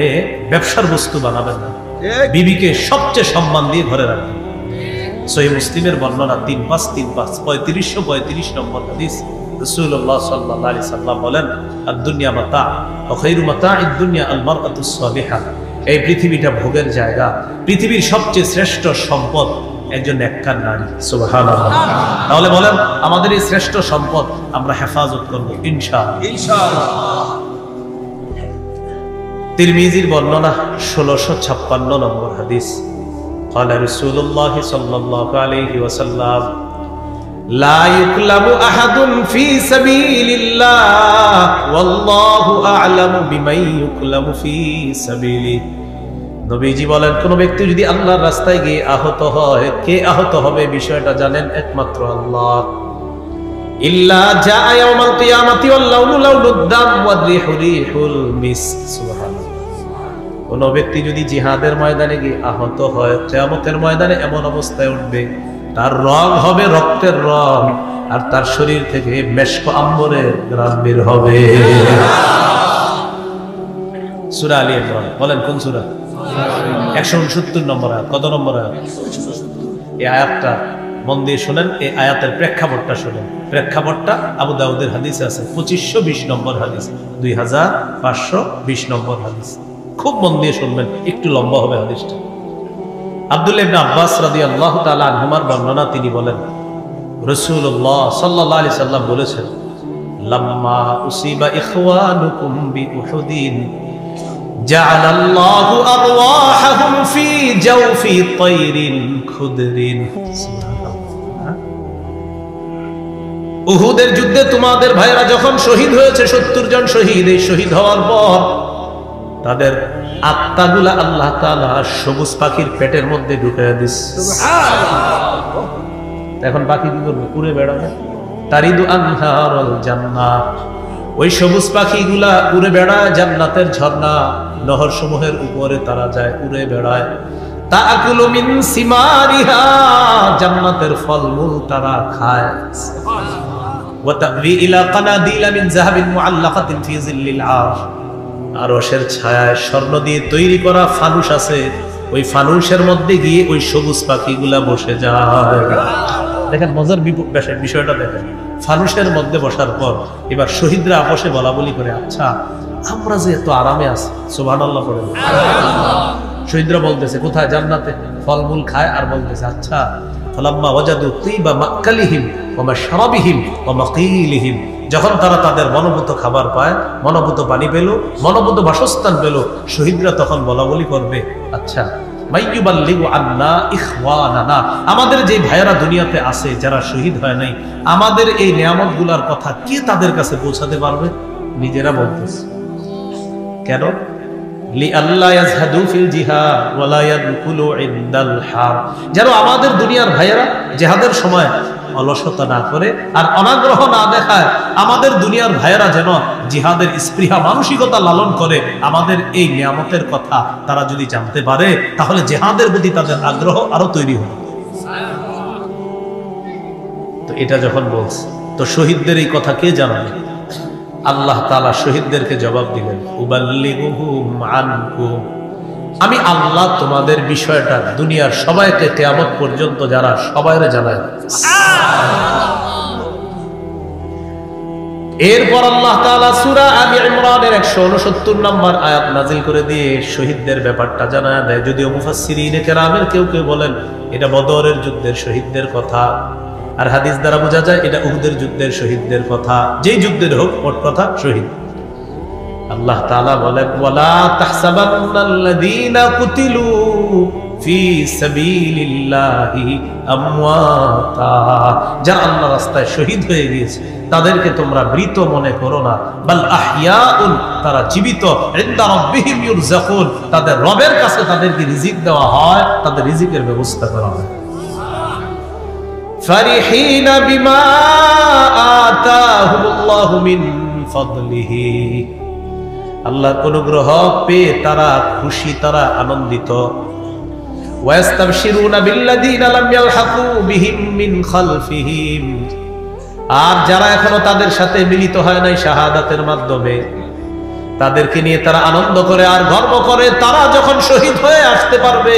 ব্যবসার বস্তু বানাবেন না, বিবিকে সবচেয়ে সম্মান দিয়ে ঘরে রাখবেন। সহিহ মুসলিমের বর্ণনা 3535 নম্বর হাদিস। রাসূলুল্লাহ সাল্লাল্লাহু আলাইহি সাল্লাম বলেন, আদ-দুনিয়া মাতা ওয়া খায়রু মাতা'id দুনিয়া আল-মারআতুস সালিহা। এই পৃথিবীটা ভোগের জায়গা, পৃথিবীর সবচেয়ে শ্রেষ্ঠ সম্পদ একজন নেককার নারী। সুবহানাল্লাহ। তাহলে বলেন আমাদের এই শ্রেষ্ঠ সম্পদ আমরা হেফাজত করব ইনশাআল্লাহ। তিরমিজির বর্ণনা 1656 নম্বর হাদিস। قال رسول الله صلى الله عليه وسلم লা ইউকলামু আহাদুন ফি সাবিলিল্লাহ ওয়াল্লাহু আ'লামু বিমান ইউকলামু ফি সাবিলি। নবীজি বলেন, কোন ব্যক্তি যদি আল্লাহর রাস্তায় গিয়ে আহত হয়, কে আহত হবে বিষয়টা জানেন একমাত্র আল্লাহ। ইল্লা জাআ ইয়াউমাল কিয়ামাতি ওয়াল লাউনু লাউনুদ দাম ওয়ার রিহু রিহুল মিসক। সুবহানাল্লাহ। কোন ব্যক্তি যদি জিহাদের ময়দানে গিয়ে আহত হয়, কিয়ামতের ময়দানে এমন অবস্থায় উঠবে, তার রং হবে রক্তের রং, আর তার শরীর থেকে মেশক আম্বরের ঘ্রাণ বের হবে। সূরা আলী ইমরান, বলেন কোন সূরা? 169 নম্বর আয়াত। কত নম্বর আয়াত? এই আয়াতটা মন দিয়ে শুনেন, এই আয়াতের প্রেক্ষাপটটা শুনেন। প্রেক্ষাপটটা আবু দাউদের হাদিসে আছে, 2520 নম্বর হাদিস, 2520 নম্বর হাদিস। খুব মন দিয়ে শুনবেন, একটু লম্বা হবে হাদিসটা। আব্দুল্লাহ ইবনে আব্বাস রাদিয়াল্লাহু তাআলা আনহুমার বর্ণনা, তিনি বলেন, রাসূলুল্লাহ সাল্লাল্লাহু আলাইহি সাল্লাম বলেছেন, লাম্মা উসিবা ইখওয়ানুকুম বিউহুদিন জাআলাল্লাহু আরওয়াহাহুম ফি জাওফি তায়রিন খুদরিন। উহুদের যুদ্ধে তোমাদের ভাইরা যখন শহীদ হয়েছে, 70 জন শহীদ, এই শহীদ হওয়ার পর তাদের আত্মাগুলা আল্লাহ তাআলা সবুজ পাখির পেটের মধ্যে ঢুকিয়ে দিচ্ছে। সুবহানাল্লাহ। এখন পাখি কি করবে? উড়ে বেড়াবে। তারিদু আনহারুল জান্নাহ, ওই সবুজ পাখিগুলা উড়ে বেড়ায় জান্নাতের ঝর্ণা নহর সমূহের উপরে, তারা যায় উড়ে বেড়ায়। তাআকুলু মিন সিমারিহা, জান্নাতের ফলমূল তারা খায়। ওয়া তাবি ইলা কানাদিলা মিন যাহাবিন মুআল্লাকাতিন ফি জিল্লিল আরশ, আরশের ছায়ায় স্বর্ণ দিয়ে তৈরি করা ফানুস আছে, ওই ফানুসের মধ্যে গিয়ে ওই সবুজ পাখিগুলা বসে যায়। দেখেন মজার বিষয়টা দেখেন। ফানুসের মধ্যে বসার পর এবার শহীদরা বসে বলা বলি করে, আচ্ছা আমরা যে এত আরামে আছি, সুবহানাল্লাহ পড়ে। শহীদরা বলতেছে কোথায়? জান্নাতে ফলমূল খায়, আর বলতেছে আচ্ছা ফালাম্মা ওয়াজাদু তিবা মাকালিহিম ওয়া মাশরাবিহিম ওয়া মাকিলিহিম, যখন তারা তাদের মনোভূত খাবার পায়, মনোভূত পানি পেল, মনোভূত বাসস্থান পেল, শহীদরা তখন বলা বলি করবে, আচ্ছা মাইয়ুবাল্লিগু আন্না ইখওয়ানানা, আমাদের যে ভাইয়েরা দুনিয়াতে আছে যারা শহীদ হয় নাই, আমাদের এই নিয়ামতগুলোর কথা কে তাদের কাছে পৌঁছাতে পারবে? নিজেরা বলতেছে। কেন? লিআল্লা ইয়াজহাদু ফিল জিহাদ ওয়া লা ইয়াদখুলু ইনদাল হার, যেন আমাদের দুনিয়ার ভাইয়েরা জিহাদের সময় অলসতা না করে আর অনাগ্রহ না দেখায়, আমাদের দুনিয়ার ভাইয়েরা যেন জিহাদের স্পৃহা মানসিকতা লালন করে। আমাদের এই নিয়ামতের কথা তারা যদি জানতে পারে, তাহলে জিহাদের প্রতি তাদের আগ্রহ আরো তৈরি হবে। তো এটা যখন বলছে, তো শহীদদের এই কথা কে জানাবে? আল্লাহ তাআলা শহীদদেরকে জবাব দিলেন, উবাল্লিগুহুম আনকুম, আমি আল্লাহ তোমাদের বিষয়টা দুনিয়ার সবাইকে কিয়ামত পর্যন্ত যারা সবাইরে জানায়। এরপর আল্লাহ তাআলা সূরা আলী ইমরানের 169 নম্বর আয়াত নাযিল করে দিয়ে শহীদদের ব্যাপারটা জানায় দেয়। যদিও মুফাসসিরিনে কেরামের কেউ কেউ বলেন এটা বদরের যুদ্ধের শহীদদের কথা, আর হাদিস দ্বারা বোঝা যায় এটা উহুদের যুদ্ধের শহীদদের কথা। যেই যুদ্ধের হোক, মোট কথা শহীদ। আল্লাহ তাআলা বলেন, ওয়ালা তাহসাবান্নাল্লাযীনা কুতিলু ফি সাবিলিল্লাহি আমওয়াতা, যারা আল্লাহর রাস্তায় শহীদ হয়ে গিয়েছে তাদেরকে তোমরা মৃত মনে করো না, বাল আহইয়াউন, তারা জীবিত, ইনদা রাব্বিহিম ইউরযাকুন, তাদের রবের কাছে তাদেরকে রিজিক দেওয়া হয়, তাদের রিজিকের ব্যবস্থা করা হয়। ফারিহিনা বিমা আতাহুমুল্লাহু মিন ফাদলিহি, আল্লাহর অনুগ্রহ পেয়ে তারা খুশি, তারা আনন্দিত। ওয়াস্তাবশিরুনা বিল্লাযীনা লাম ইয়ালহাকু বিহিম মিন খালফিহিম, আর যারা এখনো তাদের সাথে মিলিত হয় নাই শাহাদাতের মাধ্যমে, তাদেরকে নিয়ে তারা আনন্দ করে আর গর্ব করে। তারা যখন শহীদ হয়ে আসতে পারবে,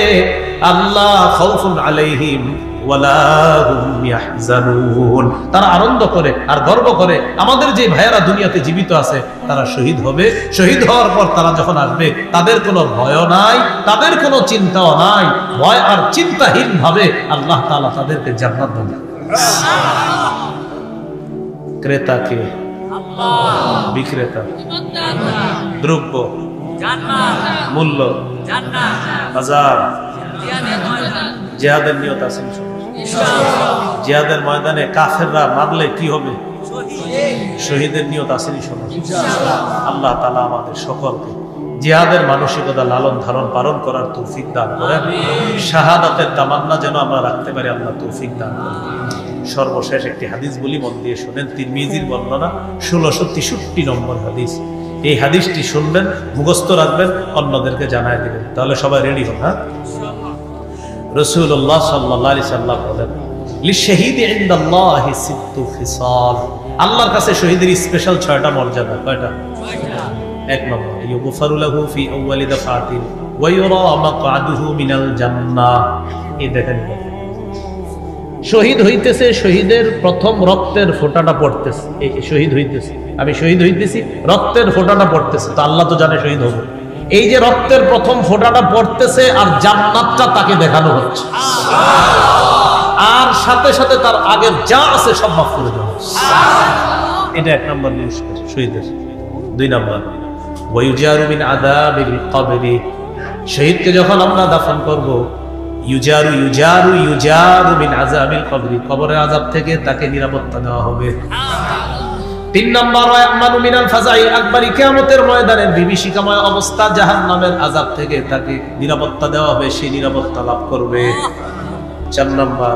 আল্লাহ খাউফুন আলাইহিম ওয়ালা হুম ইয়াহজানুন, তারা আনন্দ করে আর গর্ব করে আমাদের যে ভাইয়েরা দুনিয়াতে জীবিত আছে তারা শহীদ হবে। শহীদ হওয়ার পর তারা যখন আসবে, তাদের কোনো ভয় নাই, তাদের কোনো চিন্তাও নাই। ভয় আর চিন্তাহীন ভাবে আল্লাহ তাআলা তাদেরকে জান্নাত দেবেন। ক্রেতা কে? আল্লাহ। বিক্রেতা? দ্রব্য, মূল্য, বাজার, জিহাদের নিয়ত আছে ইনশাআল্লাহ। জিহাদের ময়দানে কাফেররা মারলে কি হবে? শহীদের নিয়ত আসেনি সবার? আল্লাহ তাআলা আমাদের সকলকে জিহাদের মানসিকতা লালন ধারণ পালন করার তৌফিক দান করেন। শাহাদাতের তামান্না যেন আমরা রাখতে পারি, আল্লাহ তৌফিক দান করেন। সর্বশেষ একটি হাদিস বলি, মন দিয়ে শোনেন। তিরমিজির বর্ণনা 1663 নম্বর হাদিস। এই হাদিসটি শুনবেন, মুখস্থ রাখবেন, অন্যদেরকে জানায় দিবেন, তাহলে সবাই রেডি হন। হ্যাঁ, রাসূলুল্লাহ সাল্লাল্লাহু আলাইহি সাল্লাম বলেন, লিশহীদি ইনদাল্লাহি সিত্তু খিসাল। আল্লাহর কাছে শহীদের স্পেশাল 6টা মর্যাদা। কয়টা? 1 নম্বর, ইউগফারু লাহু ফি আউয়ালি দাফাতিন ওয়া ইউরা মাকআদুহু মিনাল জান্নাহ। এই দেখেন, শহীদ হইতেছে, শহীদের প্রথম রক্তের ফোঁটাটা পড়তেছে। এই শহীদ হইতেছে, আমি শহীদ হইতেছি, রক্তের ফোঁটাটা পড়তেছে, তো আল্লাহ তো জানে শহীদ হবে। এই যে রক্তের প্রথম ফোঁটাটা পড়তেছে আর জান্নাতটা তাকে দেখানো হচ্ছে, আর সাথে সাথে তার আগের যা আছে সব মাফ করে দেওয়া হচ্ছে। এটা 1 নম্বর নিউজ শহীদের। 2 নম্বর, ওয়ায়ুজারু মিন আযাবিল কবরি। শহীদকে যখন আমরা দাফন করব, ইউজারু ইউজারু ইউজারু মিন আযাবিল কবরি, কবরের আযাব থেকে তাকে নিরাপত্তা দেওয়া হবে। 3 নম্বর, ওয়ায়ামানু মিনাল ফাজাইল আকবরি, কিয়ামতের ময়দানের বিভীষিকাময় অবস্থা, জাহান্নামের আযাব থেকে তাকে নিরাপত্তা দেওয়া হবে, সে নিরাপত্তা লাভ করবে। 4 নম্বর,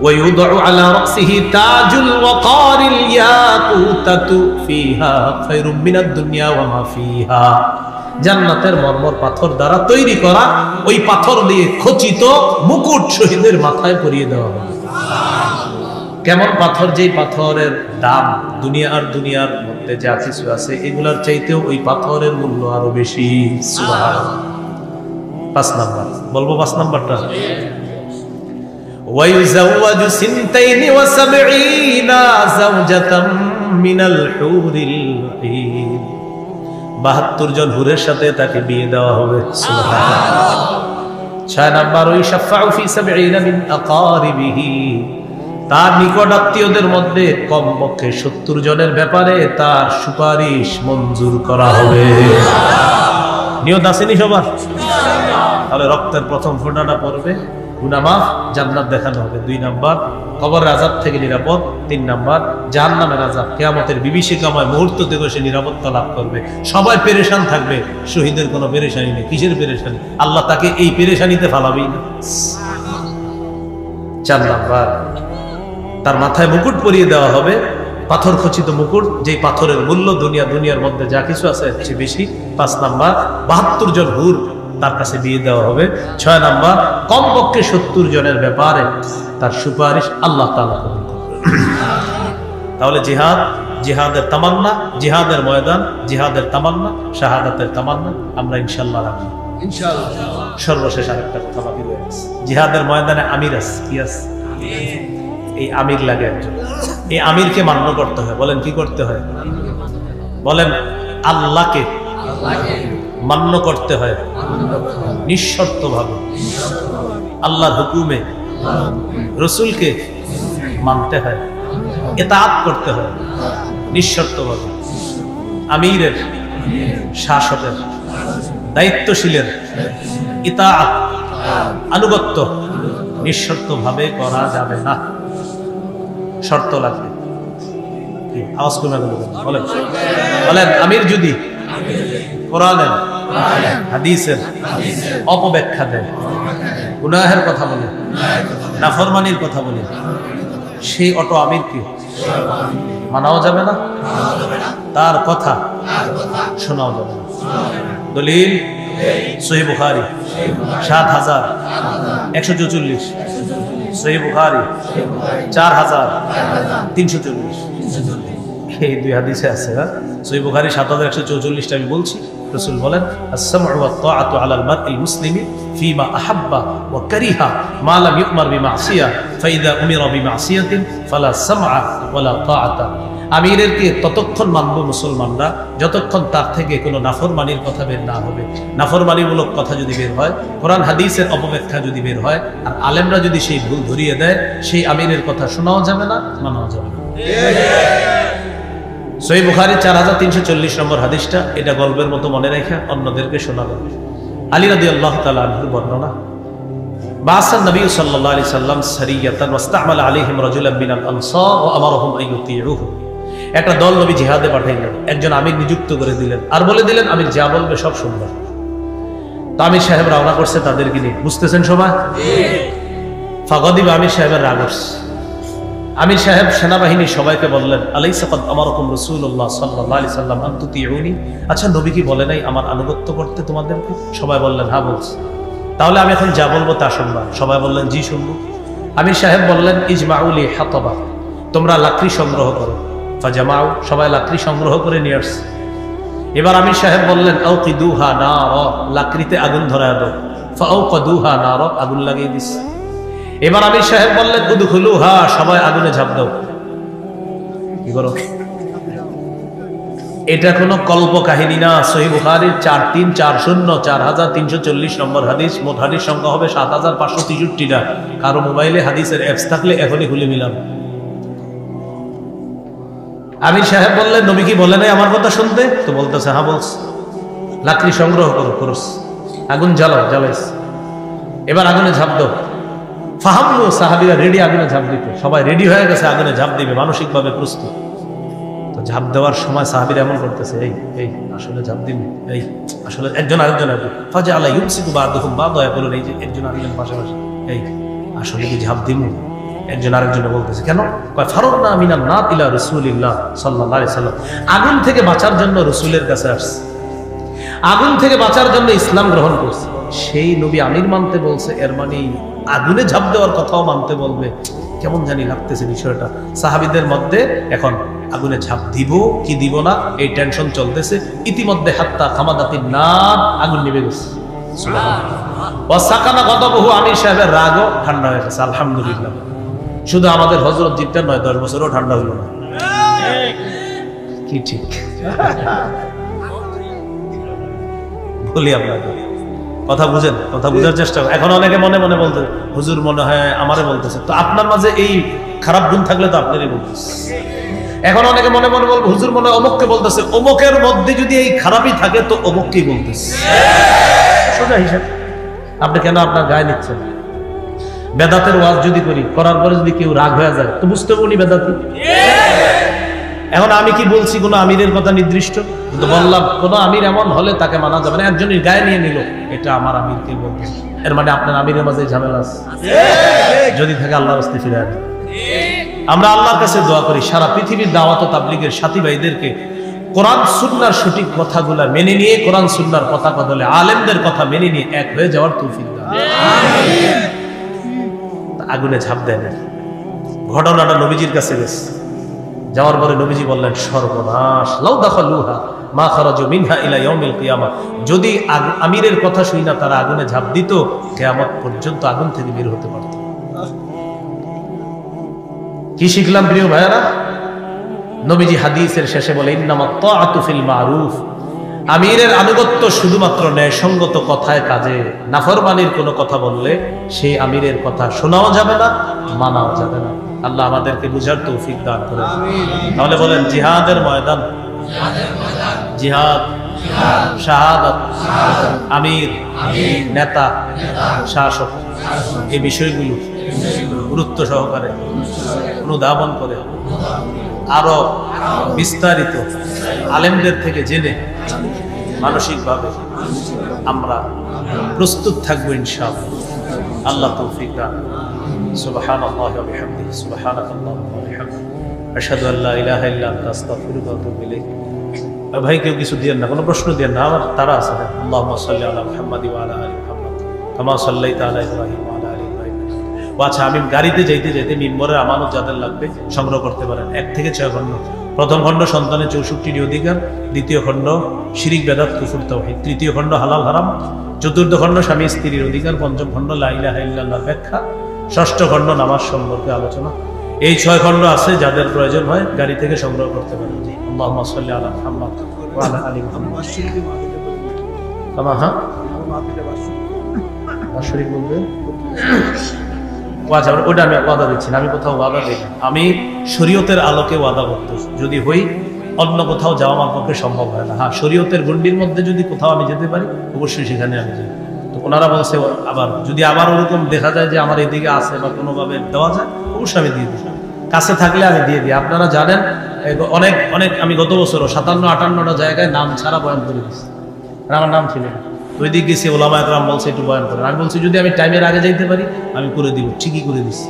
ওয়ায়ুদউ আলা রাসিহি তাজুল ওয়াকারিল ইয়াকুতাতু ফিহা খায়রুম মিনাদ দুনিয়া ওয়া মা ফিহা। জান্নাতের মরমর পাথর দ্বারা তৈরি করা ওই পাথর দিয়ে খচিত মুকুট শহীদের মাথায় পরিয়ে দেওয়া হবে। কেমন পাথর? যেই পাথরের দাম দুনিয়া আর দুনিয়ার মধ্যে যা কিছু আছে এগুলার চাইতেও ওই পাথরের মূল্য আরো বেশি। সুবহানাল্লাহ। 5 নম্বর বলবো, 5 নম্বরটা, ওয়ায়ুযাওয়াজু সিনতাইনি ওয়া সাবঈনা যাওজাতাম মিনাল হুরিল ঈন। 72 জন হুরের সাথে তাকে বিয়ে দেওয়া হবে। সুবহানাল্লাহ। 6 নম্বর, ওয়াইশাফাউ ফি 70 মিন আকারিবিহি। তার নিকট আত্মীয়দের মধ্যে কমপক্ষে 70 জনের ব্যাপারে তার সুপারিশ মঞ্জুর করা হবে। নিয়ত আসেনি সবার? তাহলে রক্তের প্রথম ফোঁটাটা পড়বে, গুনাহ মাফ, জান্নাত দেখানো হবে। 2 নম্বর, কবরের আযাব থেকে নিরাপদ। 3 নম্বর, জাহান্নামের আযাব, কিয়ামতের বিভীষিকাময় মুহূর্ত থেকে সে নিরাপত্তা লাভ করবে। সবাই পেরেশান থাকবে, শহীদের কোনো পেরেশানি নেই। কিসের পেরেশানি? আল্লাহ তাকে এই পেরেশানিতে ফালাবেই না। 4 নম্বর, তার মাথায় মুকুট পরিয়ে দেওয়া হবে, পাথর খচিত মুকুট, যেই পাথরের মূল্য দুনিয়ার মধ্যে যা কিছু আছে সে বেশি। 5 নম্বর, 72 জন হুর তার কাছে বিয়ে দেওয়া হবে। 6 নম্বর, কমপক্ষে 70 জনের ব্যাপারে তার সুপারিশ আল্লাহ তাআলা কবুল করবেন। তাহলে জিহাদ, জিহাদের তামান্না, জিহাদের ময়দান, জিহাদের তামান্না, শাহাদাতের তামান্না আমরা ইনশাআল্লাহ রাখবো। ইনশাআল্লাহ। সর্বশেষ আরেকটা কথা বাকি রয়ে গেছে। জিহাদের ময়দানে আমির আছে, কি আছে? এই আমির লাগে একজন। এই আমিরকে মান্য করতে হয়। বলেন কি করতে হয়? বলেন আল্লাহকে মান্য করতে হয় নিঃশর্তভাবে। আল্লাহর হুকুমে রাসূলকে মানতে হয়, ইতাআত করতে হয় নিঃশর্তভাবে। আমিরের, শাসকের, দায়িত্বশীলের ইতাআত, আনুগত্য নিঃশর্তভাবে করা যাবে না, শর্ত লাগবে। কি আওয়াজ কমে গেল? বলেন বলেন, আমির যদি কোরআনের হাদিসের অপব্যাখ্যা দেয়, গুনাহের কথা বলে, নাফরমানির কথা বলে, সেই অটো আমিরকে মানাও যাবে না, তার কথা শোনাও যাবে না। দলিল সহিহ বুখারী ৭,১৪৪, সহিহ বুখারী ৪,৩৪৪। এই 2 হাদিসে আছে। সহিহ বুখারী ৭,১৪৪টা আমি বলছি। রাসূল বলেন, আস-সামউ ওয়াত তাআতু আলাল মারইল মুসলিমি ফীমা আহাব্বা ওয়া কারিহা মা লাম ইউমার বিমাসিয়াহ ফাইদা উমিরা বিমাসিয়াতিন ফালা সামআ ওয়ালা তাআতা। আমিরেরকে ততক্ষণ মানব মুসলমানরা যতক্ষণ তার থেকে কোনো নাফরমানির কথা বের না হবে। নাফরমানিমূলক কথা যদি বের হয়, কোরআন হাদিসের অপব্যাখ্যা যদি বের হয়, আর আলেমরা যদি সেই ভুল ধরিয়ে দেয়, সেই আমিরের কথা শোনাও যাবে না, মানাও যাবে না। সহিহ বুখারী ৪,৩৪০ নম্বর হাদিসটা, এটা গল্পের মতো মনে রেখে অন্যদেরকে শোনাবেন। আলী রাদিয়াল্লাহু তাআলা আনহুর বর্ণনা, বাসান নবী সাল্লাল্লাহু আলাইহি সাল্লাম সারিয়াতান ওয়াস্তা'মালা আলাইহিম রাজুলান মিনাল আনসার ওয়া আমারহুম আন ইউতিউহু। একটা দল নবী জিহাদে পাঠাইলেন, একজন আমির নিযুক্ত করে দিলেন, আর বলে দিলেন আমির যা বলবে সব শুনবে। তো আমির সাহেব রওনা করছে তাদেরকে নিয়ে, বুঝতেছেন সবাই? ফাগাদিব আমির সাহেবের রাগ হচ্ছে। আমির সাহেব সেনাবাহিনী সবাইকে বললেন, আলাইসা ক্বাদ আমারাকুম রাসূলুল্লাহ সাল্লাল্লাহু আলাইহি সাল্লাম আন তুতিউনি, আচ্ছা নবী কি বলে নাই আমার আনুগত্য করতে তোমাদেরকে? সবাই বললেন হ্যাঁ বলছি। তাহলে আমি এখন যা বলবো তা শুনবা? সবাই বললেন জি শুনবো। আমির সাহেব বললেন, ইজমাউলি হাতাবা, তোমরা লাকড়ি সংগ্রহ করো। ফাজামাউ, সবাই লাকড়ি সংগ্রহ করে নিয়ে আসছে। এবার আমির সাহেব বললেন, আউকিদুহা নার, লাকড়িতে আগুন ধরায় দাও। ফাআউকাদুহা নার, আগুন লাগিয়ে দিচ্ছে। এবার আমির সাহেব বললেন, উদখুলুহা, সবাই আগুনে ঝাঁপ দাও। কি করো? এটা কোনো কল্প কাহিনী না। সহিহ বুখারীর 4340 নম্বর হাদিস। মোট হাদিস সংখ্যা হবে 7563টা। কারো মোবাইলে হাদিসের অ্যাপস থাকলে এখনই খুলে নিলাম। আমির সাহেব বললেন, নবী কি বলে নাই আমার কথা শুনতে? তো বলতেছে হ্যাঁ বলছে। লাকড়ি সংগ্রহ করো, করস, আগুন জ্বালাও, জ্বালাইস। এবার আগুনে ঝাঁপ দাও। ফাহামু, সাহাবীরা রেডি আগুনে ঝাঁপ দিতে। সবাই রেডি হয়ে গেছে আগুনে ঝাঁপ দিবে, মানসিকভাবে প্রস্তুত। তো ঝাঁপ দেওয়ার সময় সাহাবীরা এমন করতেছে, এই এই আসলে ঝাঁপ দিন, এই আসলে একজন আরেকজন আসবে। ফাজা আল্লাহ ইউমসিকু বাদুহুম বাদা, বলেন এই যে একজন আরেকজন পাশাপাশি, এই আসলে কি ঝাঁপ দিমু? একজন আরেকজনে বলতেছে কেন? কয় ফারারনা মিনান নার ইলা রাসূলিল্লাহ সাল্লাল্লাহু আলাইহি সাল্লাম, আগুন থেকে বাঁচার জন্য রাসূলের কাছে আসছে, আগুন থেকে বাঁচার জন্য ইসলাম গ্রহণ করছে। সেই নবী আমির মানতে বলছে, এর মানে আগুনে ঝাঁপ দেওয়ার কথাও মানতে বলবে। কেমন জানি লাগতেছে বিষয়টা। সাহাবীদের মধ্যে এখন আগুনে ঝাঁপ দিব কি দিব না এই টেনশন চলতেছে। ইতিমধ্যে হাত্তা খামাদাতিন নার, আগুন নিভে গেছে। সুবহানাল্লাহ। ওয়া সাকানা গাদাবহু, আমির সাহেবের রাগও ঠান্ডা হয়ে গেছে। আলহামদুলিল্লাহ। শুধু আমাদের হযরত জিতটা নয়, 10 বছরও ঠান্ডা হইল না। কি ঠিক বলি আপনাকে? কথা বুঝেন, কথা বুঝার চেষ্টা করেন। এখন অনেকে মনে মনে বলতে, হুজুর মনে হয় আমারে বলতেছে। তো আপনার মাঝে এই খারাপ গুণ থাকলে তো আপনারই বলতেছে। এখন অনেকে মনে মনে বলবে, হুজুর মনে হয় অমুককে বলতেছে। অমুকের মধ্যে যদি এই খারাপই থাকে তো অমুককেই বলতেছে। সোজা হিসাব। আপনি কেন আপনার গায়ে নিচ্ছেন? বেদাতের ওয়াজ যদি করি, করার পরে যদি কেউ রাগ হয়ে যায় তো বুঝতে পারি বেদাতি। এখন আমি কি বলছি কোন আমিরের কথা নির্দিষ্ট? কিন্তু বললাম কোন আমির এমন হলে তাকে মানা যাবে না। একজনের গায়ে নিয়ে নিল, এটা আমার আমিরকে বলবে, এর মানে আপনার আমিরের মাঝে ঝামেলা আছে। যদি থাকে আল্লাহর রাস্তে ফিরে আসবে। আমরা আল্লাহর কাছে দোয়া করি সারা পৃথিবীর দাওয়াত ও তাবলীগের সাথী ভাইদেরকে কোরআন সুন্নাহর সঠিক কথাগুলো মেনে নিয়ে, কোরআন সুন্নাহর পতাকা দলে আলেমদের কথা মেনে নিয়ে এক হয়ে যাওয়ার তৌফিক দান। আমিন। আগুনে ঝাঁপ দেয় না। ঘটনাটা নবীজির কাছে গেছে। যাওয়ার পরে নবীজি বললেন, সর্বনাশ, লাউ দাখালুহা মা খারাজু মিনহা ইলা ইয়াউমিল কিয়ামা, যদি আমিরের কথা শুই না তারা আগুনে ঝাঁপ দিত, কিয়ামত পর্যন্ত আগুন থেকে বের হতে পারত। কি শিখলাম প্রিয় ভাইয়েরা? নবীজি হাদিসের শেষে বলে, ইন্নামাত তাআতু ফিল মারুফ, আমিরের আনুগত্য শুধুমাত্র ন্যায়সঙ্গত কথায় কাজে। নাফরমানির কোনো কথা বললে সেই আমিরের কথা শোনাও যাবে না, মানাও যাবে না। আল্লাহ আমাদেরকে বুঝার তৌফিক দান করেন। তাহলে বলেন, জিহাদের ময়দান, জিহাদ, শাহাদাত, আমির, নেতা, শাসক, এই বিষয়গুলো গুরুত্ব সহকারে অনুধাবন করে আরো বিস্তারিত আলেমদের থেকে জেনে মানসিকভাবে আমরা প্রস্তুত থাকবো ইনশাআল্লাহ। আল্লাহ তৌফিক দান। সুবহানাল্লাহি ওয়া বিহামদিহি, সুবহানাকাল্লাহুম্মা ওয়া বিহামদিকা, আশহাদু আল্লা ইলাহা ইল্লা আনতা, আস্তাগফিরুকা ওয়া আতুবু ইলাইক। ভাই কেউ কিছু দিয়েন না, কোনো প্রশ্ন দিয়েন না, আমার তারা আছে। আল্লাহুম্মা সাল্লি আলা মুহাম্মাদি ওয়া আলা আলি মুহাম্মাদ কামা সাল্লাইতা আলা ইব্রাহিম ওয়া আলা আলি ইব্রাহিম। আচ্ছা, আমি গাড়িতে যাইতে যাইতে মিম্বরের আমানত যাদের লাগবে সংগ্রহ করতে পারেন। 1 থেকে 6 খণ্ড। প্রথম খণ্ড সন্তানের 64টি অধিকার, দ্বিতীয় খণ্ড শিরিক বেদাত কুফর তাওহীদ, তৃতীয় খণ্ড হালাল হারাম, চতুর্থ খণ্ড স্বামী স্ত্রীর অধিকার, পঞ্চম খণ্ড লা ইলাহা ইল্লাল্লাহর ব্যাখ্যা, ষষ্ঠ খণ্ড নামাজ সম্পর্কে আলোচনা। এই 6 খণ্ড আছে, যাদের প্রয়োজন হয় গাড়ি থেকে সংগ্রহ করতে পারেন। আল্লাহুম্মা সাল্লি আলা মুহাম্মাদ ওয়া আলা আলি মুহাম্মাদ। হ্যাঁ শরীক বলবে। আচ্ছা, ওটা আমি ওয়াদা দিচ্ছি না, আমি কোথাও ওয়াদা দিই না। আমি শরীয়তের আলোকে ওয়াদা করতে যদি হই, অন্য কোথাও যাওয়া আমার পক্ষে সম্ভব হয় না। হ্যাঁ, শরীয়তের গণ্ডির মধ্যে যদি কোথাও আমি যেতে পারি, অবশ্যই সেখানে আমি যাই। তো ওনারা বলছে আবার যদি আবার ওরকম দেখা যায় যে আমার এদিকে আছে বা কোনোভাবে দেওয়া যায় অবশ্যই আমি দিয়ে দিই, কাছে থাকলে আমি দিয়ে দিই। আপনারা জানেন অনেক অনেক আমি গত বছরও 57-58টা জায়গায় নাম ছাড়া বয়ান করে দিচ্ছি, আমার নাম ছিল না। ওই দিক গেছি, ওলামা একরাম বলছে একটু বয়ান করেন, আমি বলছি যদি আমি টাইমের আগে যাইতে পারি আমি করে দিব, ঠিকই করে দিচ্ছি।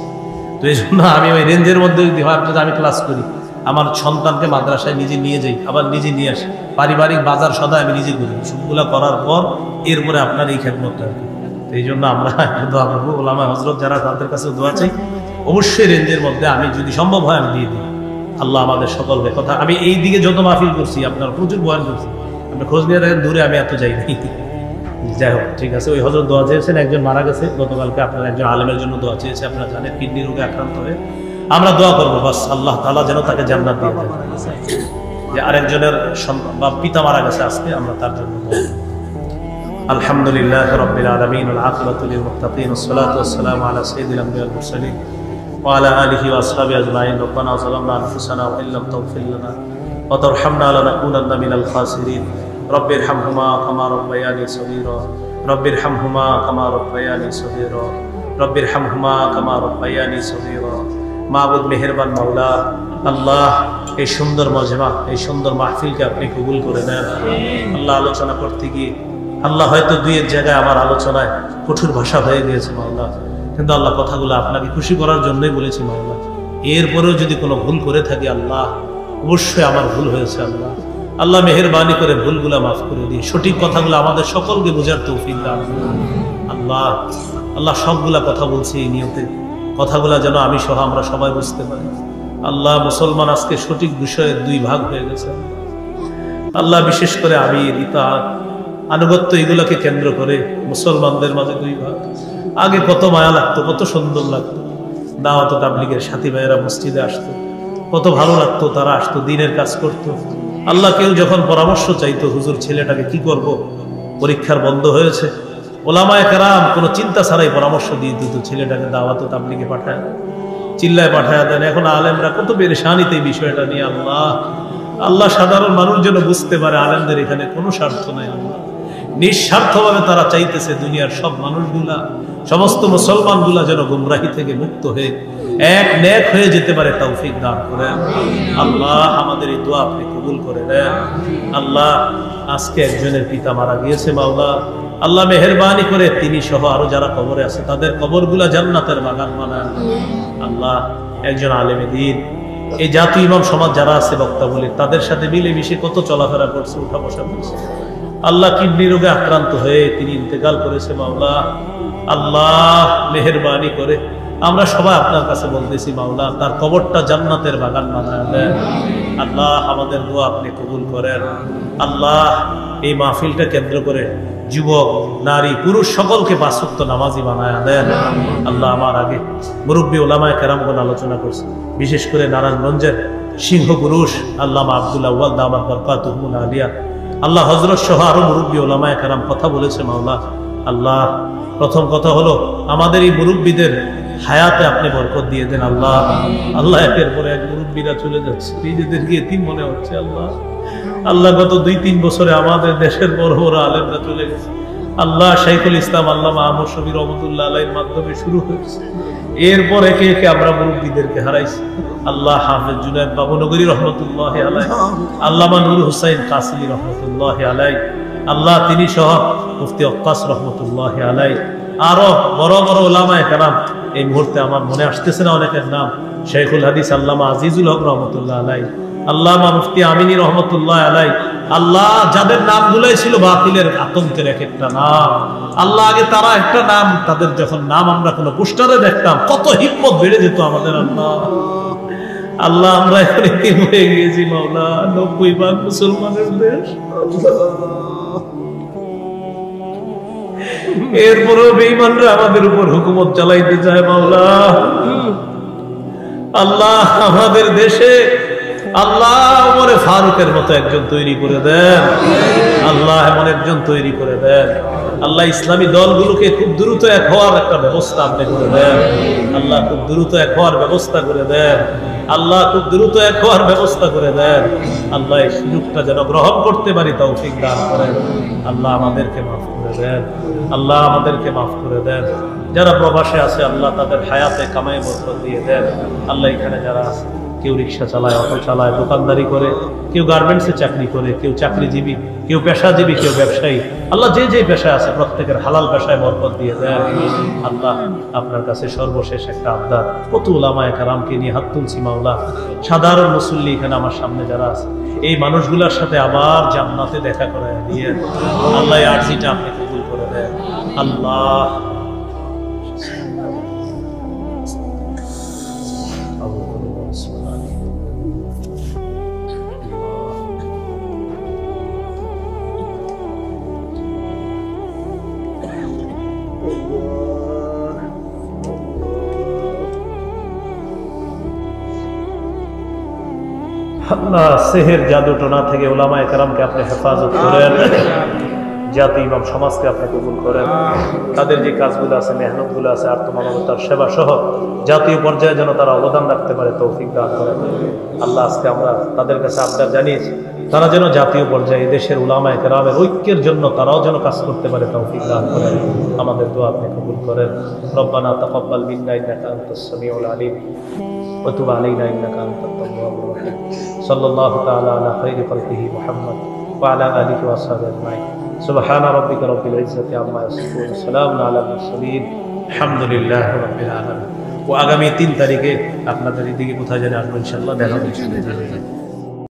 তো এই জন্য আমি ওই রেঞ্জের মধ্যে যদি হয় আপনাদের আমি ক্লাস করি, আমার সন্তানকে মাদ্রাসায় নিজে নিয়ে যাই, আবার নিজে নিয়ে আসি, পারিবারিক বাজার সদাই আমি নিজে করি, সবগুলা করার পর এরপরে আপনার এই খেদমতটা আর কি। এই জন্য আমরা দোয়া করবো, ওলামা হজরত যারা তাদের কাছে দোয়া চাই, অবশ্যই রেঞ্জের মধ্যে আমি যদি সম্ভব হয় আমি দিয়ে দিই। আল্লাহ আমাদের সকলকে কথা, আমি এই দিকে যত মাহফিল করছি আপনার প্রচুর বয়ান করছি, আপনি খোঁজ নিয়ে দেখেন দূরে আমি এত যাই নাই। যাই হোক, ঠিক আছে। ওই হজরত দোয়া চেয়েছেন, একজন মারা গেছে গতকালকে, আপনার একজন আলেমের জন্য দোয়া চেয়েছে, আপনারা জানেন কিডনি রোগে আক্রান্ত হয়ে। আমরা দোয়া করবো বাস আল্লাহ তাআলা যেন তাকে জান্নাত দিয়ে দেন। যে আরেকজনের সন্তান বা পিতা মারা গেছে আজকে, আমরা তার জন্য দোয়া করব। আলহামদুলিল্লাহ রাব্বিল আলামিন ওয়াল আকিবাতু লিল মুত্তাকিন ওয়াসসালাতু ওয়াসসালামু আলা সাইয়্যিদিল আমবিয়া ওয়াল মুরসালিন ওয়া আলা আলিহি ওয়া আসহাবিহি আজমাইন। রব্বানা যালামনা আনফুসানা ওয়া ইল্লাম তাগফির লানা ওয়া তারহামনা লানাকুনান্না মিনাল খাসিরিন। রব্বিরহামহুমা কামা রাব্বায়ানি সগীরা রব্বিরহামহুমা কামা রাব্বায়ানি সগীরা রব্বিরহামহুমা কামা রাব্বায়ানি সগীরা। মাবুদ মেহেরবান মাওলা, আল্লাহ এই সুন্দর মজমা, এই সুন্দর মাহফিলকে আপনি কবুল করে নেন। আল্লাহ আলোচনা করতে গিয়ে আল্লাহ হয়তো দুই এক জায়গায় আমার আলোচনায় কঠোর ভাষা হয়ে গিয়েছে মাওলা, কিন্তু আল্লাহ কথাগুলো আপনাকে খুশি করার জন্যই বলেছি মাওলা। এরপরেও যদি কোনো ভুল করে থাকি আল্লাহ, অবশ্যই আমার ভুল হয়েছে আল্লাহ। আল্লাহ মেহেরবানি করে ভুলগুলা মাফ করে দিয়ে সঠিক কথাগুলো আমাদের সকলকে বোঝার তৌফিক দান আল্লাহ। আল্লাহ সবগুলা কথা বলছি এই নিয়তে, কথাগুলা যেন আমি সহ আমরা সবাই বুঝতে পারি। আল্লাহ মুসলমান আজকে সঠিক বিষয়ে দুই ভাগ হয়ে গেছে আল্লাহ, বিশেষ করে আমির ইতাআত আনুগত্য এগুলাকে কেন্দ্র করে মুসলমানদের মাঝে দুই ভাগ। আগে কত মায়া লাগতো, কত সুন্দর লাগতো, দাওয়াত তাবলীগের সাথী ভাইয়েরা মসজিদে আসতো, কত ভালো লাগতো, তারা আসতো, দিনের কাজ করতো। আল্লাহ কেউ যখন পরামর্শ চাইতো, হুজুর ছেলেটাকে কি করব, পরীক্ষার বন্ধ হয়েছে, ওলামায়ে কেরাম কোনো চিন্তা ছাড়াই পরামর্শ দিয়ে দিত, ছেলেটাকে দাওয়াত তাবলীগে পাঠায়, চিল্লায় পাঠায় দেন। এখন আলেমরা কত পেরেশানিতে এই বিষয়টা নিয়ে। আল্লাহ আল্লাহ সাধারণ মানুষ যেন বুঝতে পারে আলেমদের এখানে কোনো স্বার্থ নাই। আল্লাহ নিঃস্বার্থভাবে তারা চাইতেছে দুনিয়ার সব মানুষগুলা, সমস্ত মুসলমানগুলা যেন গুমরাহি থেকে মুক্ত হয়ে এক নেক হয়ে যেতে পারে, তৌফিক দান করেন আল্লাহ। আমাদের এই দোয়া আপনি কবুল করে নেন আল্লাহ। আজকে একজনের পিতা মারা গিয়েছে মাওলা, আল্লাহ মেহেরবানি করে তিনি সহ আরো যারা কবরে আছে তাদের কবরগুলা জান্নাতের বাগান বানান আল্লাহ। একজন আলেমে দ্বীন, এই জাতীয় ইমাম সমাজ যারা আছে বক্তা বলে, তাদের সাথে মিলেমিশে কত চলাফেরা করছে, উঠা বসা করছে। আল্লাহ কিডনি রোগে আক্রান্ত হয়ে তিনি ইন্তেকাল করেছে মাওলা। আল্লাহ মেহেরবানি করে আমরা সবাই আপনার কাছে বলতেছি মাওলা, তার কবরটা জান্নাতের বাগান বানায় দেন আল্লাহ। আমাদের দোয়া আপনি কবুল করেন আল্লাহ। এই মাহফিলটা কেন্দ্র করে যুবক, নারী, পুরুষ সকলকে পাঁচ ওয়াক্ত নামাজি বানায় দেন আল্লাহ। আমার আগে মুরব্বী ওলামায়ে কেরামগণ আলোচনা করছে, বিশেষ করে নারায়ণগঞ্জের সিংহ পুরুষ আল্লামা আব্দুল আউয়াল দামাত বরকাতুহুল আলিয়া, আল্লাহ হযরত সহ আরো মুরব্বী ওলামায়ে কেরাম কথা বলেছে মাওলা। আল্লাহ প্রথম কথা হলো আমাদের এই মুরব্বীদের হায়াতে আপনি বরকত দিয়ে দেন আল্লাহ। আল্লাহ একের পর এক মুরব্বীরা চলে যাচ্ছে, নিজেদেরকে এতিম মনে হচ্ছে আল্লাহ। আল্লাহ গত 2-3 বছরে আমাদের দেশের বড় বড় আলেমরা চলে গেছে আল্লাহ। শাইখুল ইসলাম আল্লামা আহমদ শফি রহমতুল্লাহ আলাইহির মাধ্যমে শুরু হয়েছে, এরপর একে একে আমরা মুরব্বীদেরকে হারাইছি আল্লাহ। হাফেজ জুনায়েদ বাবুনগরী রহমতুল্লাহ আলাইহি, আল্লামা নূর হুসাইন কাসিমি রহমতুল্লাহ আলাইহি, আল্লাহ তিনি সহ মুফতি ওয়াক্কাস রহমতুল্লাহ আলাইহি, আরো বড় বড় ওলামায়ে কেরাম এই মুহূর্তে আমার মনে আসতেছে না অনেকের নাম। শাইখুল হাদিস আল্লামা আজিজুল হক রহমতুল্লাহ আলাইহি, আল্লামা মুফতি আমিনী রহমতুল্লাহ আলাইহি। আল্লাহ যাদের নামগুলাই ছিল বাতিলের আতঙ্কের এক একটা নাম আল্লাহ, আগে তারা একটা নাম, তাদের যখন নাম আমরা কোনো পোস্টারে দেখতাম কত হিম্মত বেড়ে যেত আমাদের আল্লাহ। আল্লাহ আমরা এখন এতিম হয়ে গিয়েছি মাওলা, 90% মুসলমানের দেশ। এরপরেও বেঈমানরা আমাদের উপর হুকুমত চালাইতে চায় মাওলা। আল্লাহ আমাদের দেশে আল্লাহ ওমরে ফারুকের মতো একজন তৈরি করে দেন আল্লাহ, এমন একজন তৈরি করে দেন আল্লাহ। ইসলামী দলগুলোকে খুব দ্রুত এক হওয়ার একটা ব্যবস্থা আপনি করে দেন আল্লাহ, খুব দ্রুত এক হওয়ার ব্যবস্থা করে দেন আল্লাহ খুব দ্রুত এক হওয়ার ব্যবস্থা করে দেন। আল্লাহ এই সুযোগটা যেন গ্রহণ করতে পারি তৌফিক দান করেন। আল্লাহ আমাদেরকে মাফ করে দেন, আল্লাহ আমাদেরকে মাফ করে দেন। যারা প্রবাসে আছে আল্লাহ তাদের হায়াতে কামাই বরকত দিয়ে দেন। আল্লাহ এখানে যারা আছে, কেউ রিক্সা চালায়, অটো চালায়, দোকানদারি করে, কেউ গার্মেন্টসে চাকরি করে, কেউ চাকরিজীবী, কেউ পেশাজীবী, কেউ ব্যবসায়ী, আল্লাহ যে যে পেশায় আছে প্রত্যেকের হালাল পেশায় বরকত দিয়ে দেন। আল্লাহ আপনার কাছে সর্বশেষ একটা আবদার, কত উলামায়ে কেরামকে নিয়ে হাত তুলছি মাওলা, সাধারণ মুসল্লি এখানে আমার সামনে যারা আছে, এই মানুষগুলোর সাথে আবার জান্নাতে দেখা করে দিয়ে আল্লাহ এই আরজিটা আপনি কবুল করে দেন। আল্লাহ আল্লাহ সেহের জাদু টোনা থেকে উলামায়ে কেরামকে আপনি হেফাজত করেন, জাতি ইমাম সমাজকে আপনি কবুল করেন। তাদের যে কাজগুলো আছে, মেহনতগুলো আছে, আত্মমানবতার সেবা সহ জাতীয় পর্যায়ে যেন তারা অবদান রাখতে পারে তৌফিক দান করেন। আল্লাহ আজকে আমরা তাদের কাছে আবদার জানিয়েছি, তারা যেন জাতীয় পর্যায়ে দেশের উলামায়ে কেরামের ঐক্যের জন্য তারাও যেন কাজ করতে পারে তৌফিক দান করেন। আমাদের দোয়া আপনি কবুল করেন। রব্বানা তাকাব্বাল মিন্না ইন্নাকা আনতাস সামিউল আলিম ওয়া তুব আলাইনা ইন্নাকা আনতাত তাওয়াবুর রহিম। সাল্লাল্লাহু তাআলা আলা খাইরি খালকিহি মুহাম্মদ ওয়া আলা আলিহি ওয়া আসহাবিহি আজমাইন। সুবহান রাব্বিকা রাব্বিল ইজ্জাতি আম্মা ইয়াসিফুন, সালামুন আলাল মুরসালিন, আলহামদুলিল্লাহি রাব্বিল আলামিন। ও আগামী 3 তারিখে আপনাদের এদিকে কোথায় জানি আসবো ইনশাআল্লাহ, দেখা হবে।